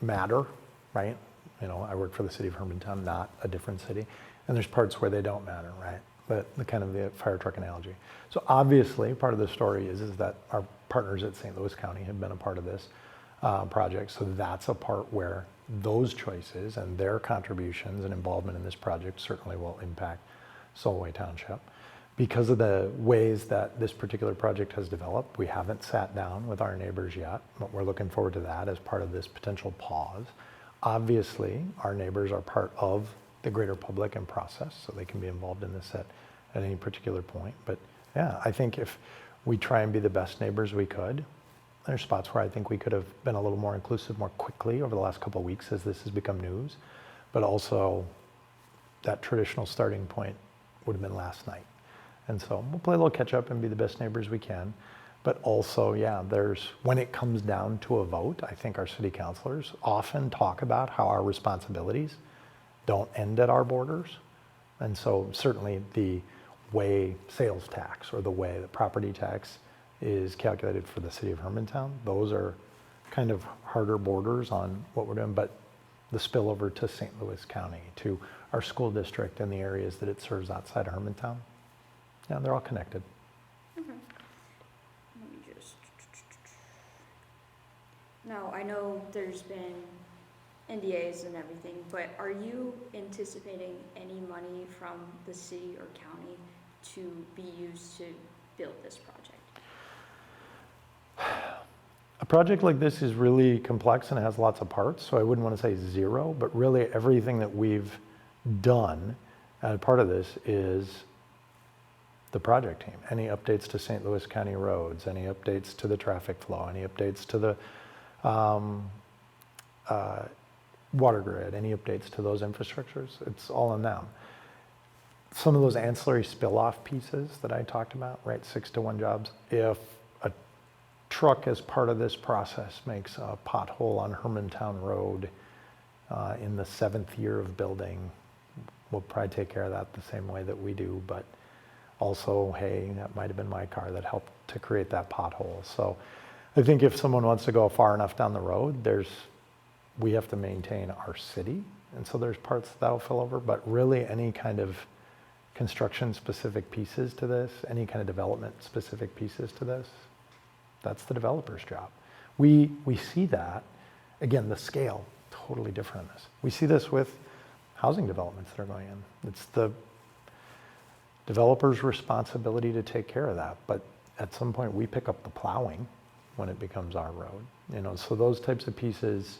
matter, right? I work for the city of Hermantown, not a different city. And there's parts where they don't matter, right? But the kind of the fire truck analogy. So obviously, part of the story is that our partners at St. Louis County have been a part of this project. So that's a part where those choices and their contributions and involvement in this project certainly will impact Solway Township. because of the ways that this particular project has developed, we haven't sat down with our neighbors yet, but we're looking forward to that as part of this potential pause. Obviously, our neighbors are part of the greater public and process, so they can be involved in this at any particular point. But yeah, I think if we try and be the best neighbors we could, there's spots where I think we could have been a little more inclusive more quickly over the last couple of weeks as this has become news, but also that traditional starting point would have been last night. And so we'll play a little catch up and be the best neighbors we can. But also, yeah, when it comes down to a vote, I think our city councilors often talk about how our responsibilities don't end at our borders. And so certainly the way sales tax or the way the property tax is calculated for the city of Hermantown, those are kind of harder borders on what we're doing, but the spillover to St. Louis County, to our school district and the areas that it serves outside of Hermantown, yeah, they're all connected. Okay. Let me just. Now, I know there's been NDAs and everything, but are you anticipating any money from the city or county to be used to build this project? A project like this is really complex and it has lots of parts, so I wouldn't want to say zero, but really everything that we've done as part of this is the project team. Any updates to St. Louis County roads, any updates to the traffic flow, any updates to the water grid, any updates to those infrastructures, it's all on them. Some of those ancillary spill-off pieces that I talked about, right, 6-to-1 jobs, if a truck as part of this process makes a pothole on Hermantown Road in the 7th year of building, we'll probably take care of that the same way that we do, but also, hey, that might have been my car that helped to create that pothole. So I think if someone wants to go far enough down the road, we have to maintain our city, and so there's parts that'll fill over, but really any kind of construction specific pieces to this, any kind of development specific pieces to this, that's the developer's job. We see that, again, the scale, totally different in this. We see this with housing developments that are going in. It's the developer's responsibility to take care of that, but at some point we pick up the plowing when it becomes our road. So those types of pieces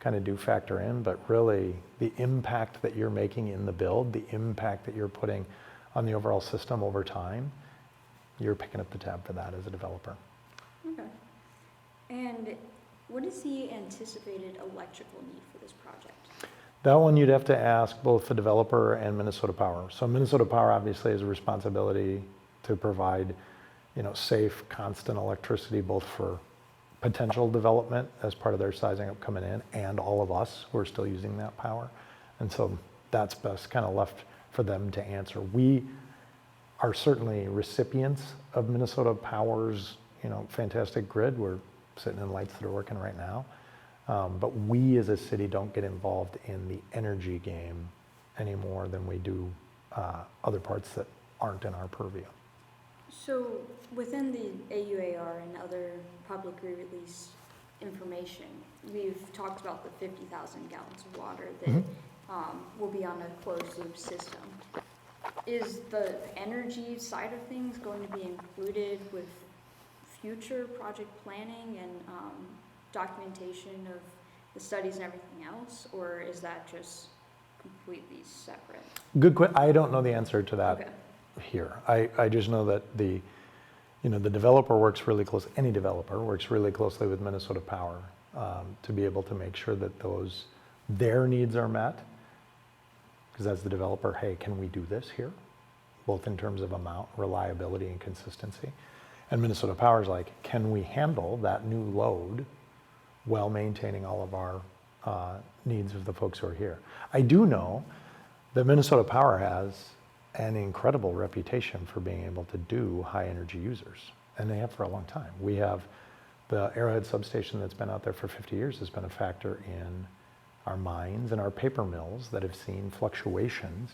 kind of do factor in, but really the impact that you're making in the build, the impact that you're putting on the overall system over time, you're picking up the tab for that as a developer. Okay. And what is the anticipated electrical need for this project? That one you'd have to ask both the developer and Minnesota Power. So Minnesota Power obviously has a responsibility to provide, safe, constant electricity both for potential development as part of their sizing up coming in and all of us who are still using that power. And so that's best kind of left for them to answer. We are certainly recipients of Minnesota Power's, fantastic grid. We're sitting in lights that are working right now. But we as a city don't get involved in the energy game any more than we do other parts that aren't in our purview. So within the AUAR and other publicly released information, we've talked about the 50,000 gallons of water that will be on a closed loop system. Is the energy side of things going to be included with future project planning and documentation of the studies and everything else, or is that just completely separate? Good question. I don't know the answer to that. Okay. Here. I just know that the developer works really close, any developer works really closely with Minnesota Power to be able to make sure that their needs are met. Because as the developer, hey, can we do this here? Both in terms of amount, reliability, and consistency. And Minnesota Power is like, can we handle that new load while maintaining all of our needs of the folks who are here? I do know that Minnesota Power has an incredible reputation for being able to do high energy users, and they have for a long time. We have the Arrowhead substation that's been out there for 50 years has been a factor in our mines and our paper mills that have seen fluctuations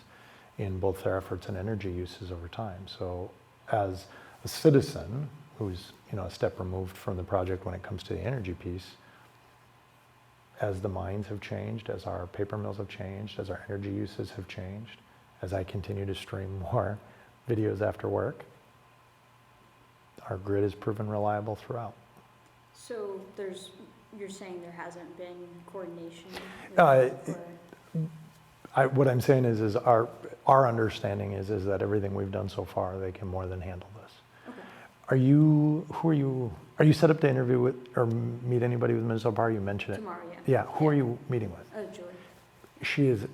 in both their efforts and energy uses over time. So as a citizen who's a step removed from the project when it comes to the energy piece, as the mines have changed, as our paper mills have changed, as our energy uses have changed, as I continue to stream more videos after work. Our grid has proven reliable throughout. So you're saying there hasn't been coordination? Uh, or- What I'm saying is our understanding is that everything we've done so far, they can more than handle this. Okay. Are you set up to interview with or meet anybody with Minnesota Power? You mentioned it. Tomorrow, yeah. Yeah, who are you meeting with? Oh, Julie. She is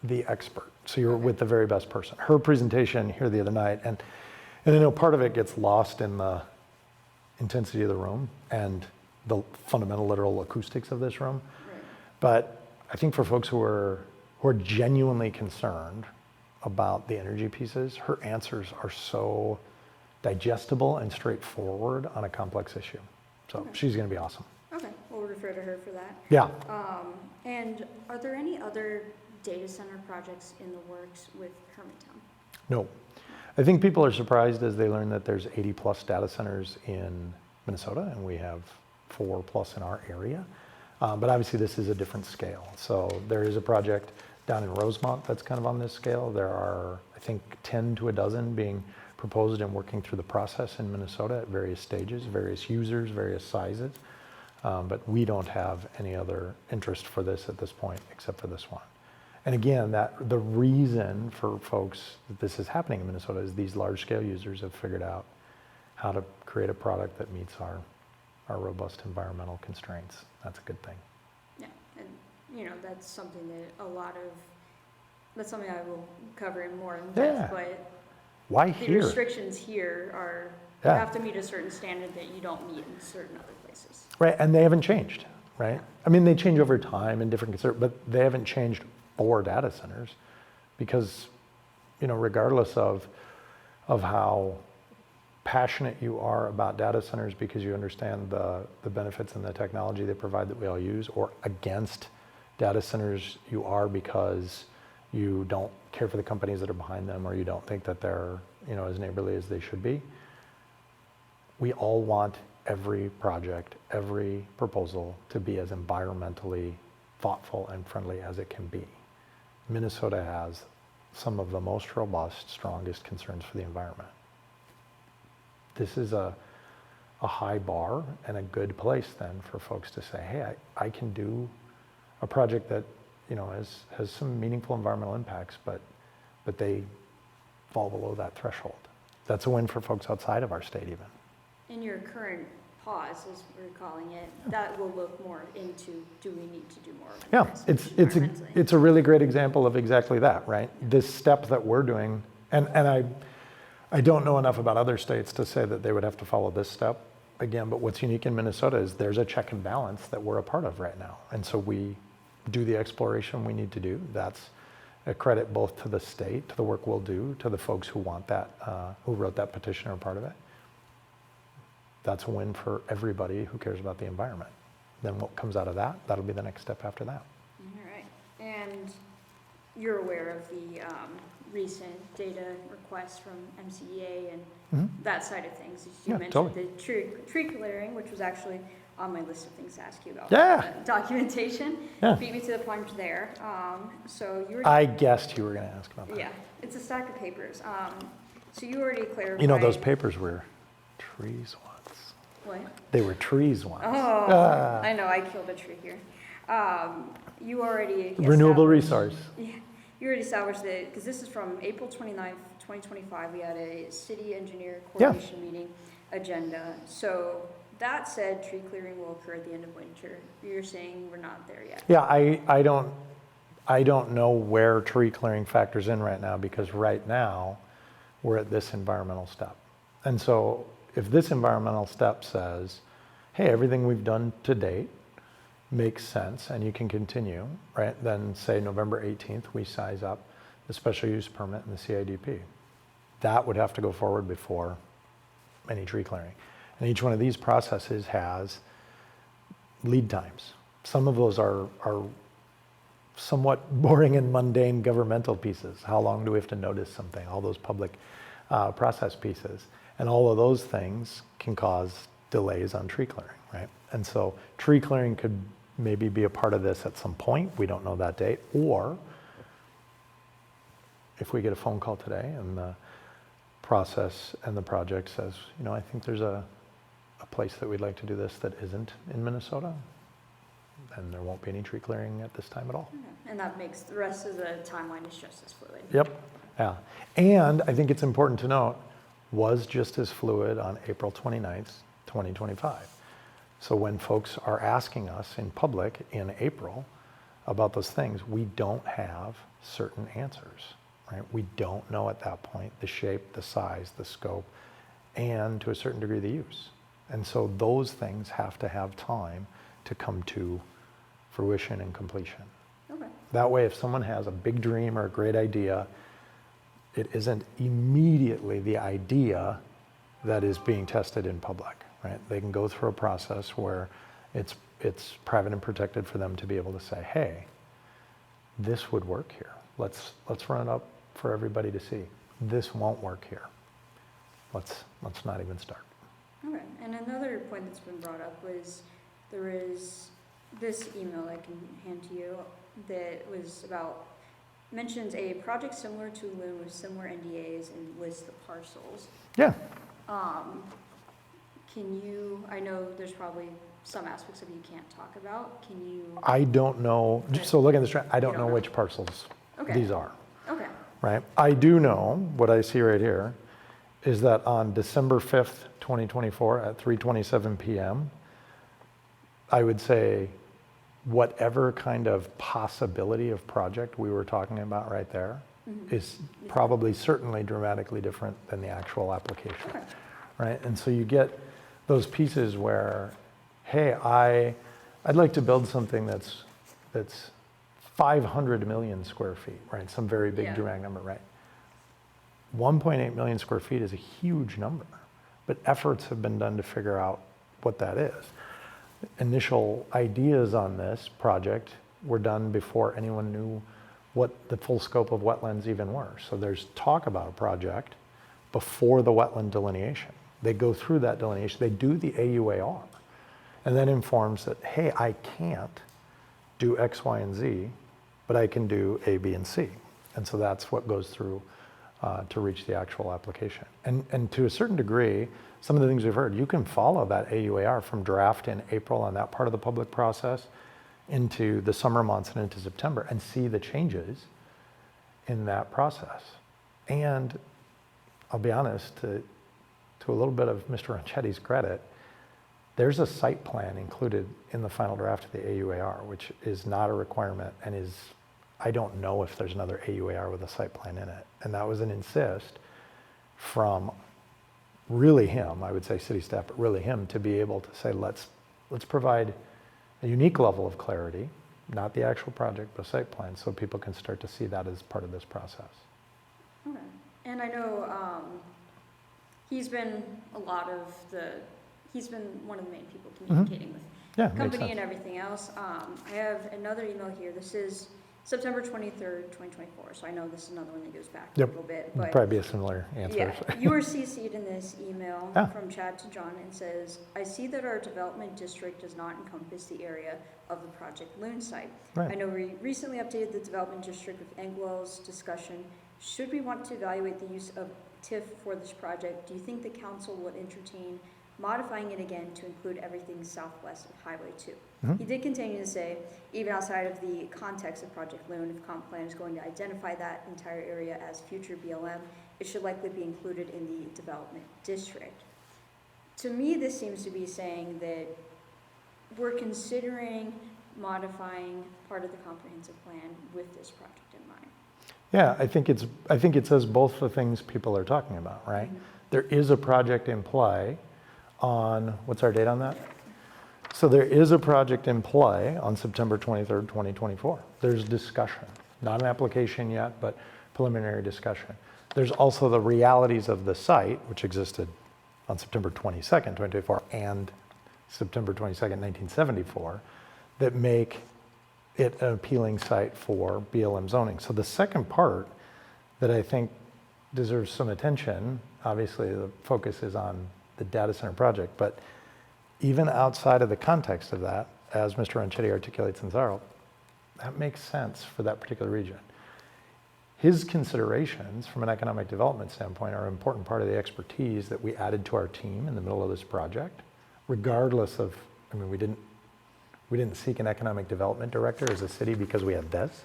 the expert. So you're with the very best person. Her presentation here the other night, and I know part of it gets lost in the intensity of the room and the fundamental literal acoustics of this room. Right. But I think for folks who are genuinely concerned about the energy pieces, her answers are so digestible and straightforward on a complex issue. So she's going to be awesome. Okay, we'll refer to her for that. Yeah. And are there any other data center projects in the works with Hermantown? No. I think people are surprised as they learn that there's 80 plus data centers in Minnesota, and we have 4 plus in our area. But obviously this is a different scale. So there is a project down in Rosemont that's kind of on this scale. There are, I think, 10 to a dozen being proposed and working through the process in Minnesota at various stages, various users, various sizes. But we don't have any other interest for this at this point except for this one. And again, the reason for folks that this is happening in Minnesota is these large scale users have figured out how to create a product that meets our robust environmental constraints. That's a good thing. Yeah, and that's something that that's something I will cover in more in depth, but Why the here? restrictions here are, you have to meet a certain standard that you don't meet in certain other places. Right, and they haven't changed, right? I mean, they change over time and different, but they haven't changed for data centers because, regardless of how passionate you are about data centers because you understand the benefits and the technology they provide that we all use, or against data centers you are because you don't care for the companies that are behind them or you don't think that they're as neighborly as they should be. We all want every project, every proposal to be as environmentally thoughtful and friendly as it can be. Minnesota has some of the most robust, strongest concerns for the environment. This is a high bar and a good place then for folks to say, hey, I can do a project that has some meaningful environmental impacts, but they fall below that threshold. That's a win for folks outside of our state even. In your current pause, as we're calling it, that will look more into, do we need to do more of Yeah, this it's a really great example of exactly that, right? This step that we're doing, and I don't know enough about other states to say that they would have to follow this step again, but what's unique in Minnesota is there's a check and balance that we're a part of right now. And so we do the exploration we need to do. That's a credit both to the state, to the work we'll do, to the folks who want that, who wrote that petition or part of it. That's a win for everybody who cares about the environment. Then what comes out of that, that'll be the next step after that. All right, and you're aware of the recent data requests from MCEA and that side of things. You mentioned totally. the tree clearing, which was actually on my list of things to ask you about. Yeah. Documentation. Yeah. Beat me to the punch there. So you were. I guessed you were going to ask about that. Yeah, it's a stack of papers. So you already clarified. You know, those papers were trees once. What? They were trees once. Oh, I know, I killed a tree here. You already. Renewable established- resource. Yeah, you already established that, because this is from April 29th, 2025, we had a city engineer coordination meeting agenda. So that said, tree clearing will occur at the end of winter. You're saying we're not there yet. Yeah, I don't know where tree clearing factors in right now because right now we're at this environmental step. And so if this environmental step says, hey, everything we've done to date makes sense and you can continue, right? Then say November 18th, we size up the special use permit and the CIDP. That would have to go forward before any tree clearing. And each one of these processes has lead times. Some of those are somewhat boring and mundane governmental pieces. How long do we have to notice something? All those public process pieces. And all of those things can cause delays on tree clearing, right? And so tree clearing could maybe be a part of this at some point. We don't know that date. Or if we get a phone call today and the process and the project says, I think there's a place that we'd like to do this that isn't in Minnesota, then there won't be any tree clearing at this time at all. Okay. And that makes the rest of the timeline is just as fluid. Yep, yeah. And I think it's important to note, was just as fluid on April 29th, 2025. So when folks are asking us in public in April about those things, we don't have certain answers, right? We don't know at that point the shape, the size, the scope, and to a certain degree the use. And so those things have to have time to come to fruition and completion. Okay. That way, if someone has a big dream or a great idea, it isn't immediately the idea that is being tested in public, right? They can go through a process where it's private and protected for them to be able to say, hey, this would work here. Let's run it up for everybody to see. This won't work here. Let's not even start. Okay, and another point that's been brought up was there is this email I can hand to you that was mentions a project similar to Ullman with similar NDAs and lists the parcels. Yeah. I know there's probably some aspects of it you can't talk about. Can you? I don't know, so look at this, I don't You don't know know. which parcels Okay. these are, Okay, right? I do know, what I see right here, is that on December 5th, 2024 at 3:27 p.m., I would say whatever kind of possibility of project we were talking about right there is probably certainly dramatically different than the actual application, okay, right? And so you get those pieces where, hey, I'd like to build something that's 500 million square feet, right? Some very big Yeah. dramatic number, right? 1.8 million square feet is a huge number, but efforts have been done to figure out what that is. Initial ideas on this project were done before anyone knew what the full scope of wetlands even were. So there's talk about a project before the wetland delineation. They go through that delineation, they do the AUAR, and that informs that, hey, I can't do X, Y, and Z, but I can do A, B, and C. And so that's what goes through to reach the actual application. And to a certain degree, some of the things we've heard, you can follow that AUAR from draft in April on that part of the public process into the summer months and into September and see the changes in that process. And I'll be honest, to a little bit of Mr. Ranchetti's credit, there's a site plan included in the final draft of the AUAR, which is not a requirement and is, I don't know if there's another AUAR with a site plan in it. And that was an insist from really him, I would say city staff, but really him, to be able to say, let's provide a unique level of clarity, not the actual project, but a site plan, so people can start to see that as part of this process. okay. And I know he's been one of the main people communicating with Yeah, the makes company sense. and everything else. I have another email here. This is September 23rd, 2024. So I know this is another one that goes back a Yep. little bit. It'd But probably be a similar answer. yeah, you were CC'd in this email Ah. from Chad to John and says, I see that our development district does not encompass the area of the Project Loon site. Right. I know we recently updated the development district with Engwell's discussion. Should we want to evaluate the use of TIF for this project, do you think the council would entertain modifying it again to include everything southwest of Highway 2? He did continue to say, even outside of the context of Project Loon, if comp plan is going to identify that entire area as future BLM, it should likely be included in the development district. To me, this seems to be saying that we're considering modifying part of the comprehensive plan with this project in mind. Yeah, I think it says both the things people are talking about, right? There is a project in play on, what's our date on that? So there is a project in play on September 23rd, 2024. There's discussion, not an application yet, but preliminary discussion. There's also the realities of the site, which existed on September 22nd, 2024, and September 22nd, 1974, that make it an appealing site for BLM zoning. So the second part that I think deserves some attention, obviously the focus is on the data center project, but even outside of the context of that, as Mr. Ranchetti articulates in Zarl, that makes sense for that particular region. his considerations from an economic development standpoint are an important part of the expertise that we added to our team in the middle of this project, regardless of, I mean, we didn't seek an economic development director as a city because we had this.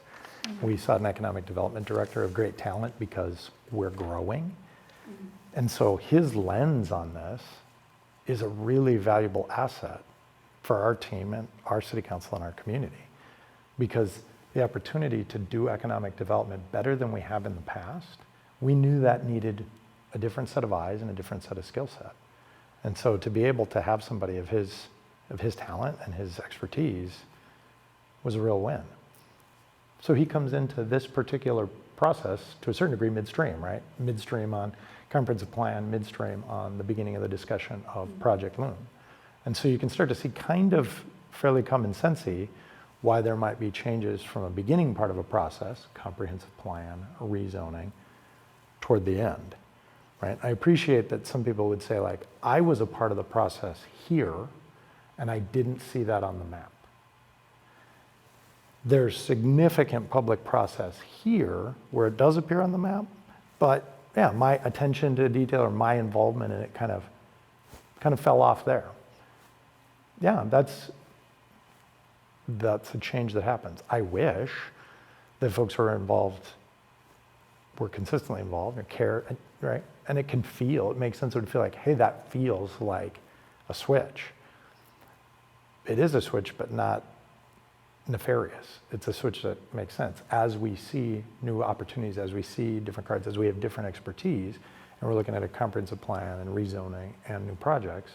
We sought an economic development director of great talent because we're growing. And so his lens on this is a really valuable asset for our team and our city council and our community, because the opportunity to do economic development better than we have in the past, we knew that needed a different set of eyes and a different set of skill set. And so to be able to have somebody of his talent and his expertise was a real win. So he comes into this particular process to a certain degree midstream, right? Midstream on comprehensive plan, midstream on the beginning of the discussion of Project Loon. And so you can start to see kind of fairly common sensey why there might be changes from a beginning part of a process, comprehensive plan, rezoning, toward the end, right? I appreciate that some people would say like, I was a part of the process here and I didn't see that on the map. There's significant public process here where it does appear on the map, but yeah, my attention to detail or my involvement in it kind of fell off there. Yeah, that's a change that happens. I wish that folks who are involved were consistently involved and care, right? And it makes sense, it would feel like, hey, that feels like a switch. It is a switch, but not nefarious. It's a switch that makes sense. As we see new opportunities, as we see different cards, as we have different expertise, and we're looking at a comprehensive plan and rezoning and new projects,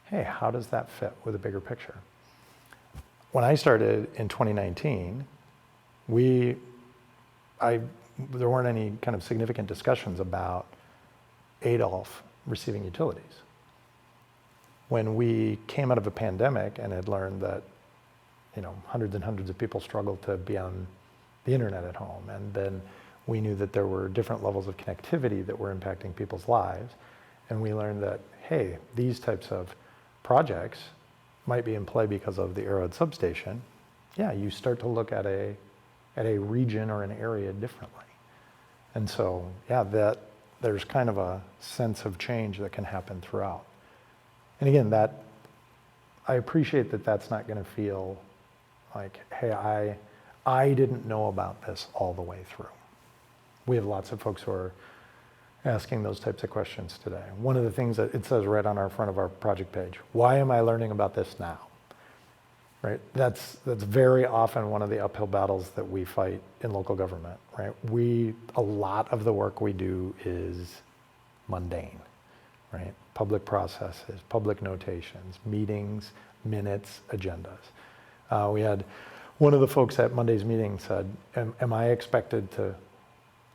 hey, how does that fit with a bigger picture? When I started in 2019, there weren't any kind of significant discussions about Adolph receiving utilities. When we came out of a pandemic and had learned that hundreds and hundreds of people struggled to be on the internet at home, and then we knew that there were different levels of connectivity that were impacting people's lives, and we learned that, hey, these types of projects might be in play because of the Arrowhead substation, yeah, you start to look at a region or an area differently. And so, yeah, that there's kind of a sense of change that can happen throughout. And again, I appreciate that that's not going to feel like, hey, I didn't know about this all the way through. We have lots of folks who are asking those types of questions today. One of the things that it says right on our front of our project page, why am I learning about this now? Right? That's very often one of the uphill battles that we fight in local government, right? A lot of the work we do is mundane, right? Public processes, public notations, meetings, minutes, agendas. We had one of the folks at Monday's meeting said, am I expected to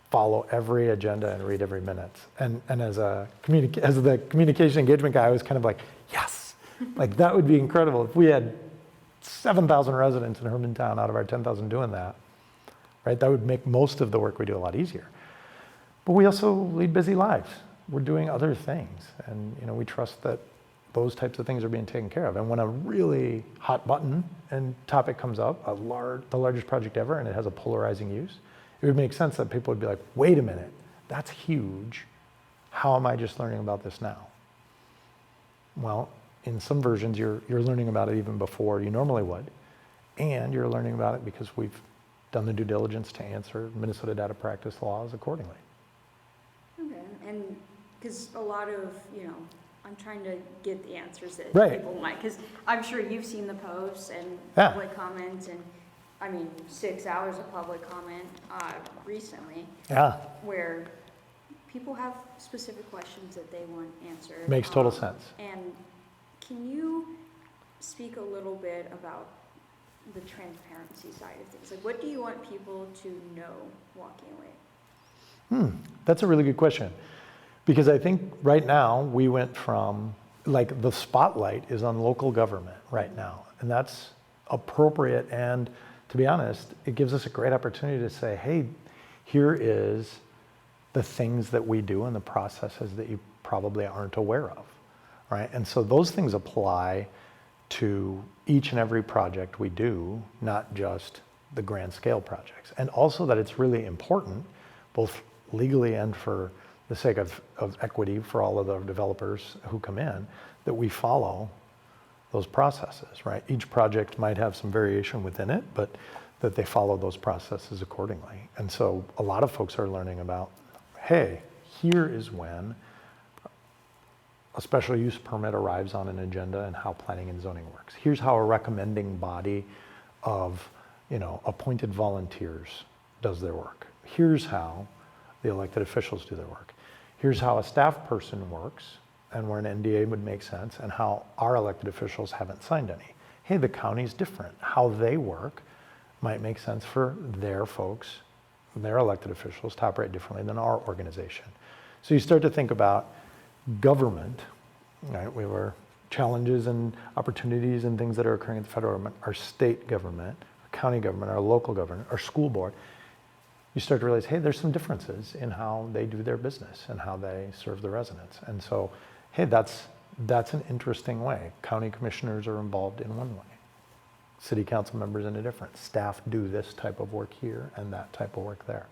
follow every agenda and read every minute? And as the communication engagement guy, I was kind of like, yes, like that would be incredible. If we had 7,000 residents in Hermantown out of our 10,000 doing that, right? That would make most of the work we do a lot easier. But we also lead busy lives. We're doing other things. And we trust that those types of things are being taken care of. And when a really hot button and topic comes up, the largest project ever, and it has a polarizing use, it would make sense that people would be like, wait a minute, that's huge. How am I just learning about this now? Well, in some versions, you're learning about it even before you normally would. And you're learning about it because we've done the due diligence to answer Minnesota data practice laws accordingly. Okay, and because a lot of, I'm trying to get the answers that Right. people want, because I'm sure you've seen the posts and Yeah. public comments, and 6 hours of public comment recently, Yeah, where people have specific questions that they want answered. makes total sense. And can you speak a little bit about the transparency side of things? Like, what do you want people to know walking away? That's a really good question. Because I think right now we went from, like, the spotlight is on local government right now. And that's appropriate. And to be honest, it gives us a great opportunity to say, hey, here is the things that we do and the processes that you probably aren't aware of, right? And so those things apply to each and every project we do, not just the grand scale projects. And also that it's really important, both legally and for the sake of equity for all of the developers who come in, that we follow those processes, right? Each project might have some variation within it, but that they follow those processes accordingly. And so a lot of folks are learning about, hey, here is when a special use permit arrives on an agenda and how planning and zoning works. Here's how a recommending body of, appointed volunteers does their work. Here's how the elected officials do their work. Here's how a staff person works and where an NDA would make sense, and how our elected officials haven't signed any. Hey, the county's different. How they work might make sense for their folks, their elected officials to operate differently than our organization. So you start to think about government, right? We were challenges and opportunities and things that are occurring at the federal government, our state government, our county government, our local government, our school board. You start to realize, hey, there's some differences in how they do their business and how they serve the residents. And so, hey, that's an interesting way. County commissioners are involved in one way. City council members in a different. Staff do this type of work here and that type of work there.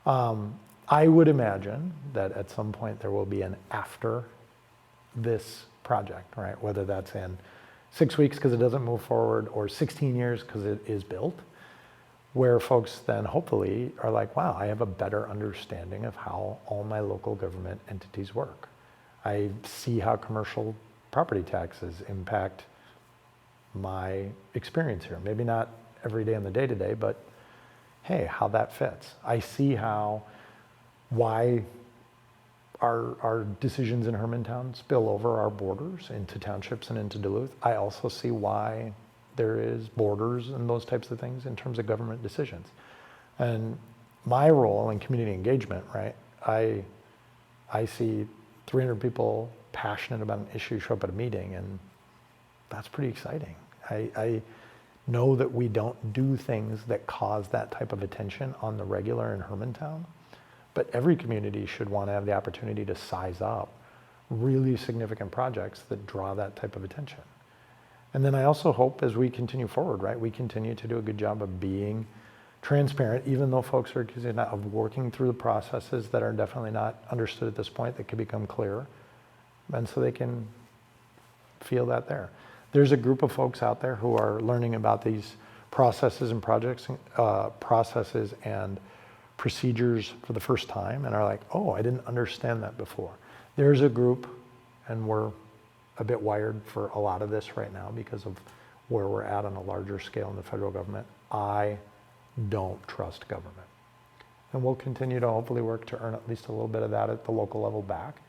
I would imagine that at some point there will be an after this project, right? Whether that's in 6 weeks because it doesn't move forward, or 16 years because it is built, where folks then hopefully are like, wow, I have a better understanding of how all my local government entities work. I see how commercial property taxes impact my experience here. Maybe not every day in the day-to-day, but hey, how that fits. I see why our decisions in Hermantown spill over our borders into townships and into Duluth. I also see why there is borders and those types of things in terms of government decisions. And my role in community engagement, right? I see 300 people passionate about an issue show up at a meeting, and that's pretty exciting. I know that we don't do things that cause that type of attention on the regular in Hermantown, but every community should want to have the opportunity to size up really significant projects that draw that type of attention. And then I also hope as we continue forward, right, we continue to do a good job of being transparent, even though folks are accusing us of working through the processes that are definitely not understood at this point, that could become clearer, and so they can feel that there. There's a group of folks out there who are learning about these processes and projects, processes and procedures for the first time, and are like, oh, I didn't understand that before. There's a group, and we're a bit wired for a lot of this right now because of where we're at on a larger scale in the federal government. I don't trust government. And we'll continue to hopefully work to earn at least a little bit of that at the local level back,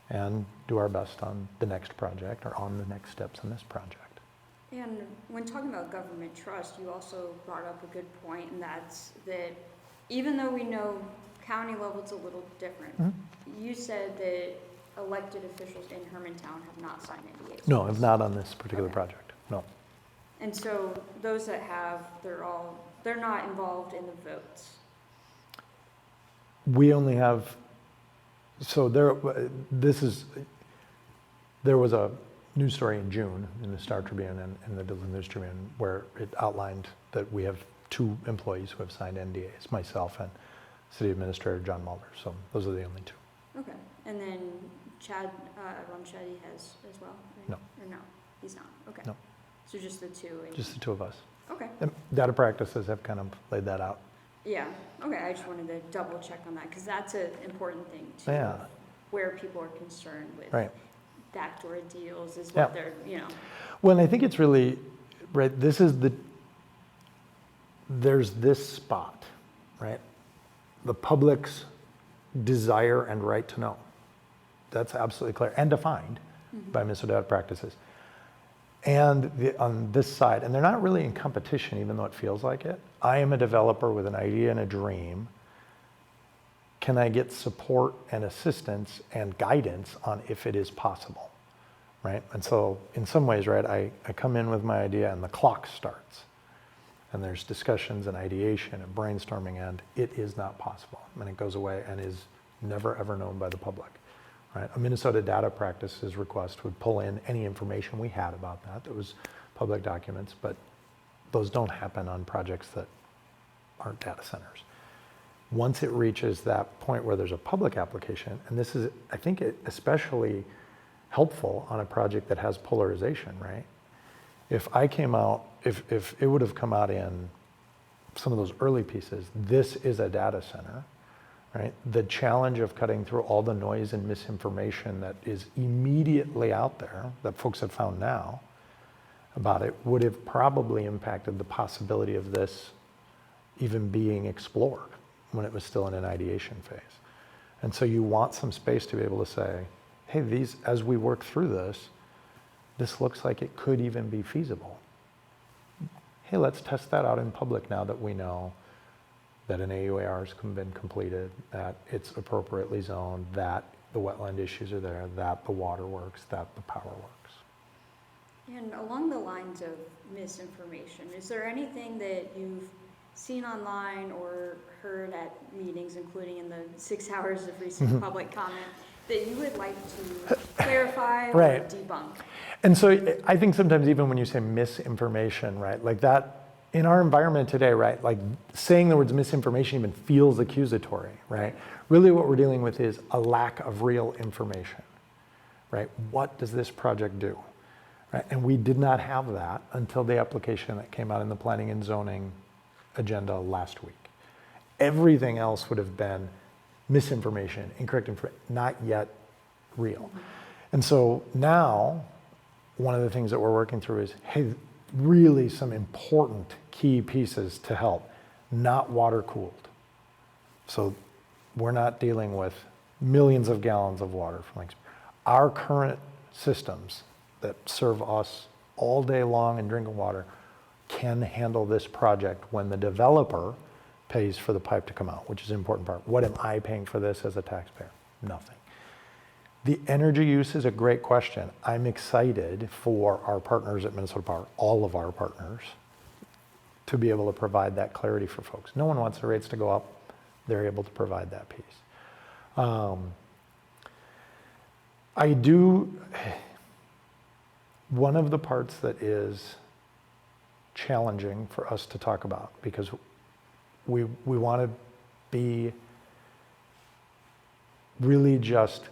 and do our best on the next project or on the next steps in this project. And when talking about government trust, you also brought up a good point, and that's that even though we know county level it's a little different, you said that elected officials in Hermantown have not signed NDAs. No, if not on this particular project, no. And so those that have, they're not involved in the votes. We only have, so there was a news story in June in the Star Tribune and the Duluth News Tribune where it outlined that we have 2 employees who have signed NDAs, myself and City Administrator John Mulder. So those are the only 2. Okay. And then Chad Ronchetti has as well? Right? No. Or no, he's not. Okay. No. So just the 2. Just the 2 of us. Okay. And data practices have kind of laid that out. Yeah. Okay. I just wanted to double check on that because that's an important thing too. Yeah. Where people are concerned with Right. backdoor deals is Yeah. what they're, Well, and I think it's really, right, there's this spot, right? The public's desire and right to know. That's absolutely clear and defined by Minnesota data practices. And on this side, and they're not really in competition, even though it feels like it. I am a developer with an idea and a dream. Can I get support and assistance and guidance on if it is possible, right? And so in some ways, right, I come in with my idea and the clock starts. And there's discussions and ideation and brainstorming, and it is not possible. And it goes away and is never ever known by the public. Right? A Minnesota data practices request would pull in any information we had about that was public documents, but those don't happen on projects that aren't data centers. Once it reaches that point where there's a public application, and this is, I think, especially helpful on a project that has polarization, right? If I came out, if it would have come out in some of those early pieces, this is a data center, right? The challenge of cutting through all the noise and misinformation that is immediately out there, that folks have found now about it, would have probably impacted the possibility of this even being explored when it was still in an ideation phase. And so you want some space to be able to say, hey, as we work through this looks like it could even be feasible. Hey, let's test that out in public now that we know that an AUAR has been completed, that it's appropriately zoned, that the wetland issues are there, that the water works, that the power works. And along the lines of misinformation, is there anything that you've seen online or heard at meetings, including in the 6 hours of recent public comment, that you would like to clarify or Right. debunk? And so I think sometimes even when you say misinformation, right, like that, in our environment today, right, like saying the words misinformation even feels accusatory, right? Really what we're dealing with is a lack of real information, right? What does this project do? Right? And we did not have that until the application that came out in the planning and zoning agenda last week. Everything else would have been misinformation, incorrect information, not yet real. And so now, one of the things that we're working through is, hey, really some important key pieces to help, not water cooled. So we're not dealing with millions of gallons of water from lakes. Our current systems that serve us all day long in drinking water can handle this project when the developer pays for the pipe to come out, which is an important part. What am I paying for this as a taxpayer? Nothing. The energy use is a great question. I'm excited for our partners at Minnesota Power, all of our partners, to be able to provide that clarity for folks. No one wants the rates to go up. They're able to provide that piece. One of the parts that is challenging for us to talk about, because we want to be really just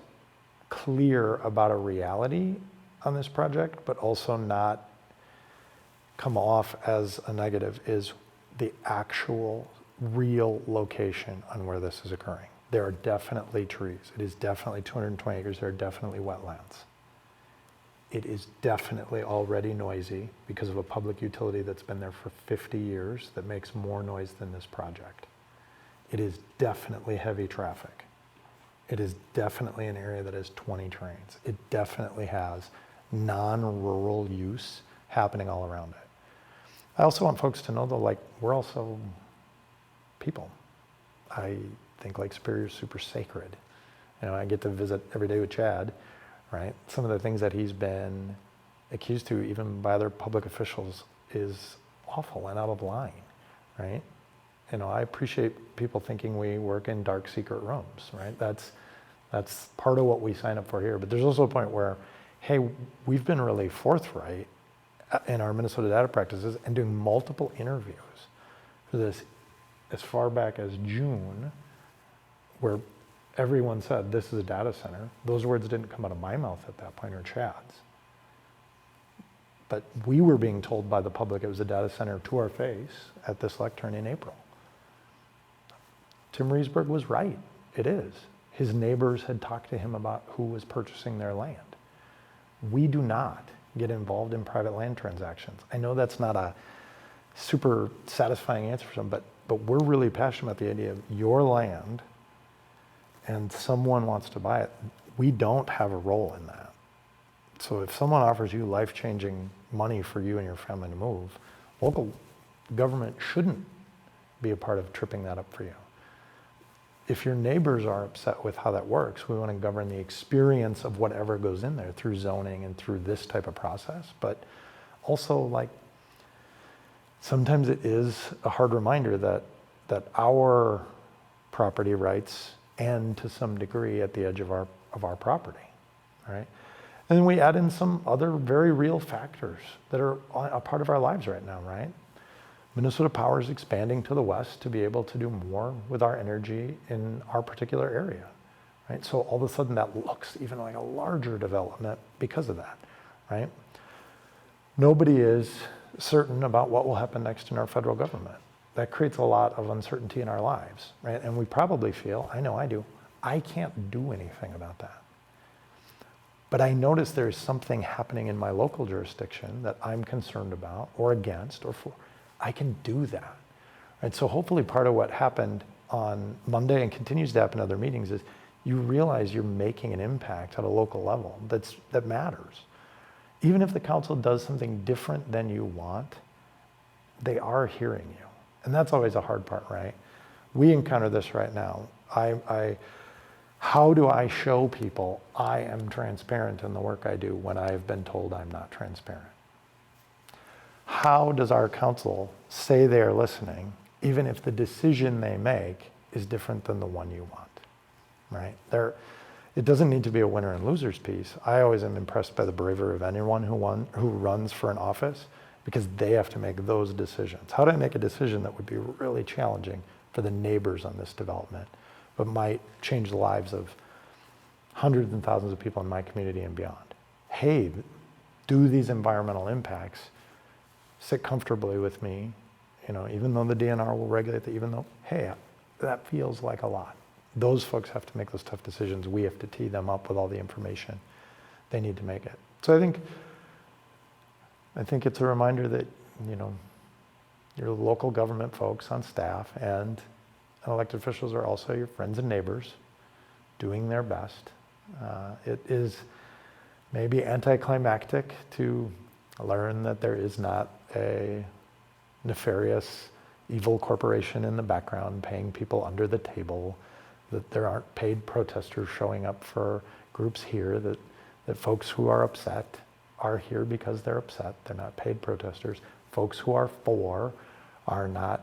clear about a reality on this project, but also not come off as a negative, is the actual real location on where this is occurring. There are definitely trees. It is definitely 220 acres. There are definitely wetlands. It is definitely already noisy because of a public utility that's been there for 50 years that makes more noise than this project. It is definitely heavy traffic. It is definitely an area that has 20 trains. It definitely has non-rural use happening all around it. I also want folks to know though, like, we're also people. I think Lake Superior is super sacred. You know, I get to visit every day with Chad, right? Some of the things that he's been accused to, even by other public officials, is awful and out of line, right? You know, I appreciate people thinking we work in dark secret rooms, right? That's part of what we sign up for here. But there's also a point where, hey, we've been really forthright in our Minnesota data practices and doing multiple interviews for this as far back as June, where everyone said this is a data center. Those words didn't come out of my mouth at that point, or Chad's. But we were being told by the public it was a data center to our face at this lectern in April. Tim Riesberg was right. It is. His neighbors had talked to him about who was purchasing their land. We do not get involved in private land transactions. I know that's not a super satisfying answer for some, but we're really passionate about the idea of your land and someone wants to buy it. We don't have a role in that. So if someone offers you life-changing money for you and your family to move, local government shouldn't be a part of tripping that up for you. If your neighbors are upset with how that works, we want to govern the experience of whatever goes in there through zoning and through this type of process. But also, like, sometimes it is a hard reminder that our property rights end to some degree at the edge of our property, right? And then we add in some other very real factors that are a part of our lives right now, right? Minnesota Power is expanding to the west to be able to do more with our energy in our particular area, right? So all of a sudden that looks even like a larger development because of that, right? Nobody is certain about what will happen next in our federal government. That creates a lot of uncertainty in our lives, right? And we probably feel, I know I do, I can't do anything about that. But I notice there's something happening in my local jurisdiction that I'm concerned about or against or for. I can do that. And so hopefully part of what happened on Monday and continues to happen in other meetings is you realize you're making an impact at a local level that matters. Even if the council does something different than you want, they are hearing you. And that's always a hard part, right? We encounter this right now. How do I show people I am transparent in the work I do when I've been told I'm not transparent? How does our council say they are listening, even if the decision they make is different than the one you want, right? It doesn't need to be a winner and losers piece. I always am impressed by the bravery of anyone who runs for an office, because they have to make those decisions. How do I make a decision that would be really challenging for the neighbors on this development, but might change the lives of hundreds and thousands of people in my community and beyond? Hey, do these environmental impacts sit comfortably with me, even though the DNR will regulate that, even though, hey, that feels like a lot. Those folks have to make those tough decisions. We have to tee them up with all the information they need to make it. So I think it's a reminder that, your local government folks on staff and elected officials are also your friends and neighbors doing their best. It is maybe anticlimactic to learn that there is not a nefarious evil corporation in the background paying people under the table, that there aren't paid protesters showing up for groups here, that folks who are upset are here because they're upset. They're not paid protesters. Folks who are for are not,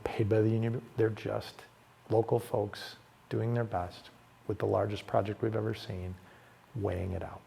paid by the union. They're just local folks doing their best with the largest project we've ever seen, weighing it out.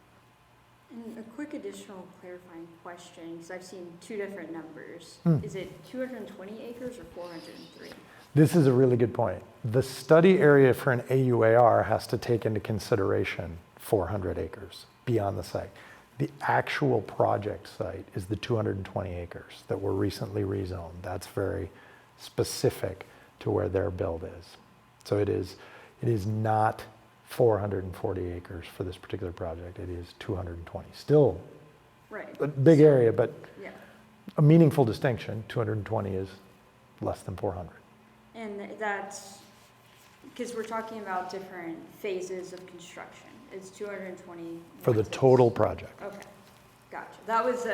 And a quick additional clarifying question, because I've seen two different numbers. Is it 220 acres or 403? This is a really good point. The study area for an AUAR has to take into consideration 400 acres beyond the site. The actual project site is the 220 acres that were recently rezoned. That's very specific to where their build is. So it is not 440 acres for this particular project. It is 220. Still right. A big area, but yeah. A meaningful distinction. 220 is less than 400. And that's because we're talking about different phases of construction. It's 220 For the total project. Okay, gotcha. That was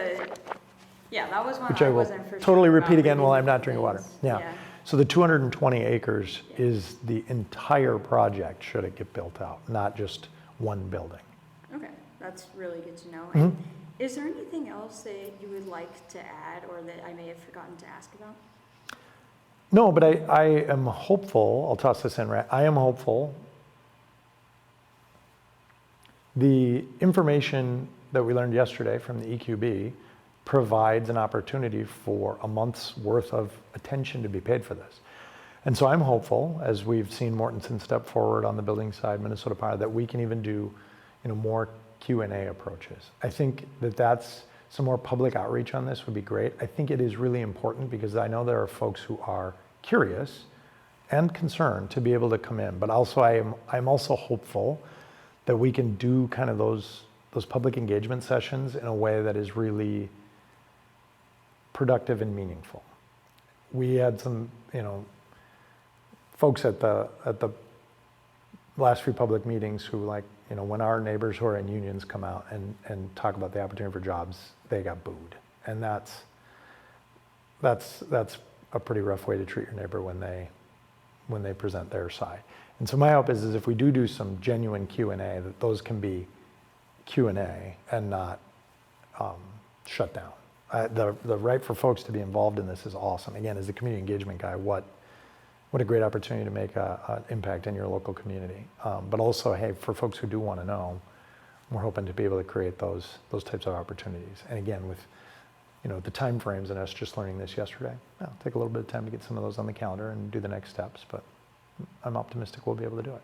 one Which I I will wasn't for totally sure repeat about again while I'm reading not drinking water. things. Yeah. So the 220 acres is the entire project should it get built out, not just one building. Okay, that's really good to know. Mm-hmm. And is there anything else that you would like to add or that I may have forgotten to ask about? No, but I am hopeful, I'll toss this in, right? I am hopeful the information that we learned yesterday from the EQB provides an opportunity for a month's worth of attention to be paid for this. And so I'm hopeful, as we've seen Mortensen step forward on the building side, Minnesota Power, that we can even do more Q&A approaches. I think that's some more public outreach on this would be great. I think it is really important because I know there are folks who are curious and concerned to be able to come in, but also I'm also hopeful that we can do kind of those public engagement sessions in a way that is really productive and meaningful. We had some, folks at the last few public meetings who when our neighbors who are in unions come out and talk about the opportunity for jobs, they got booed. And that's a pretty rough way to treat your neighbor when they present their side. And so my hope is if we do some genuine Q&A, that those can be Q&A and not shut down. The right for folks to be involved in this is awesome. Again, as a community engagement guy, what a great opportunity to make an impact in your local community. But also, hey, for folks who do want to know, we're hoping to be able to create those types of opportunities. And again, with the timeframes and us just learning this yesterday. It'll take a little bit of time to get some of those on the calendar and do the next steps, but I'm optimistic we'll be able to do it.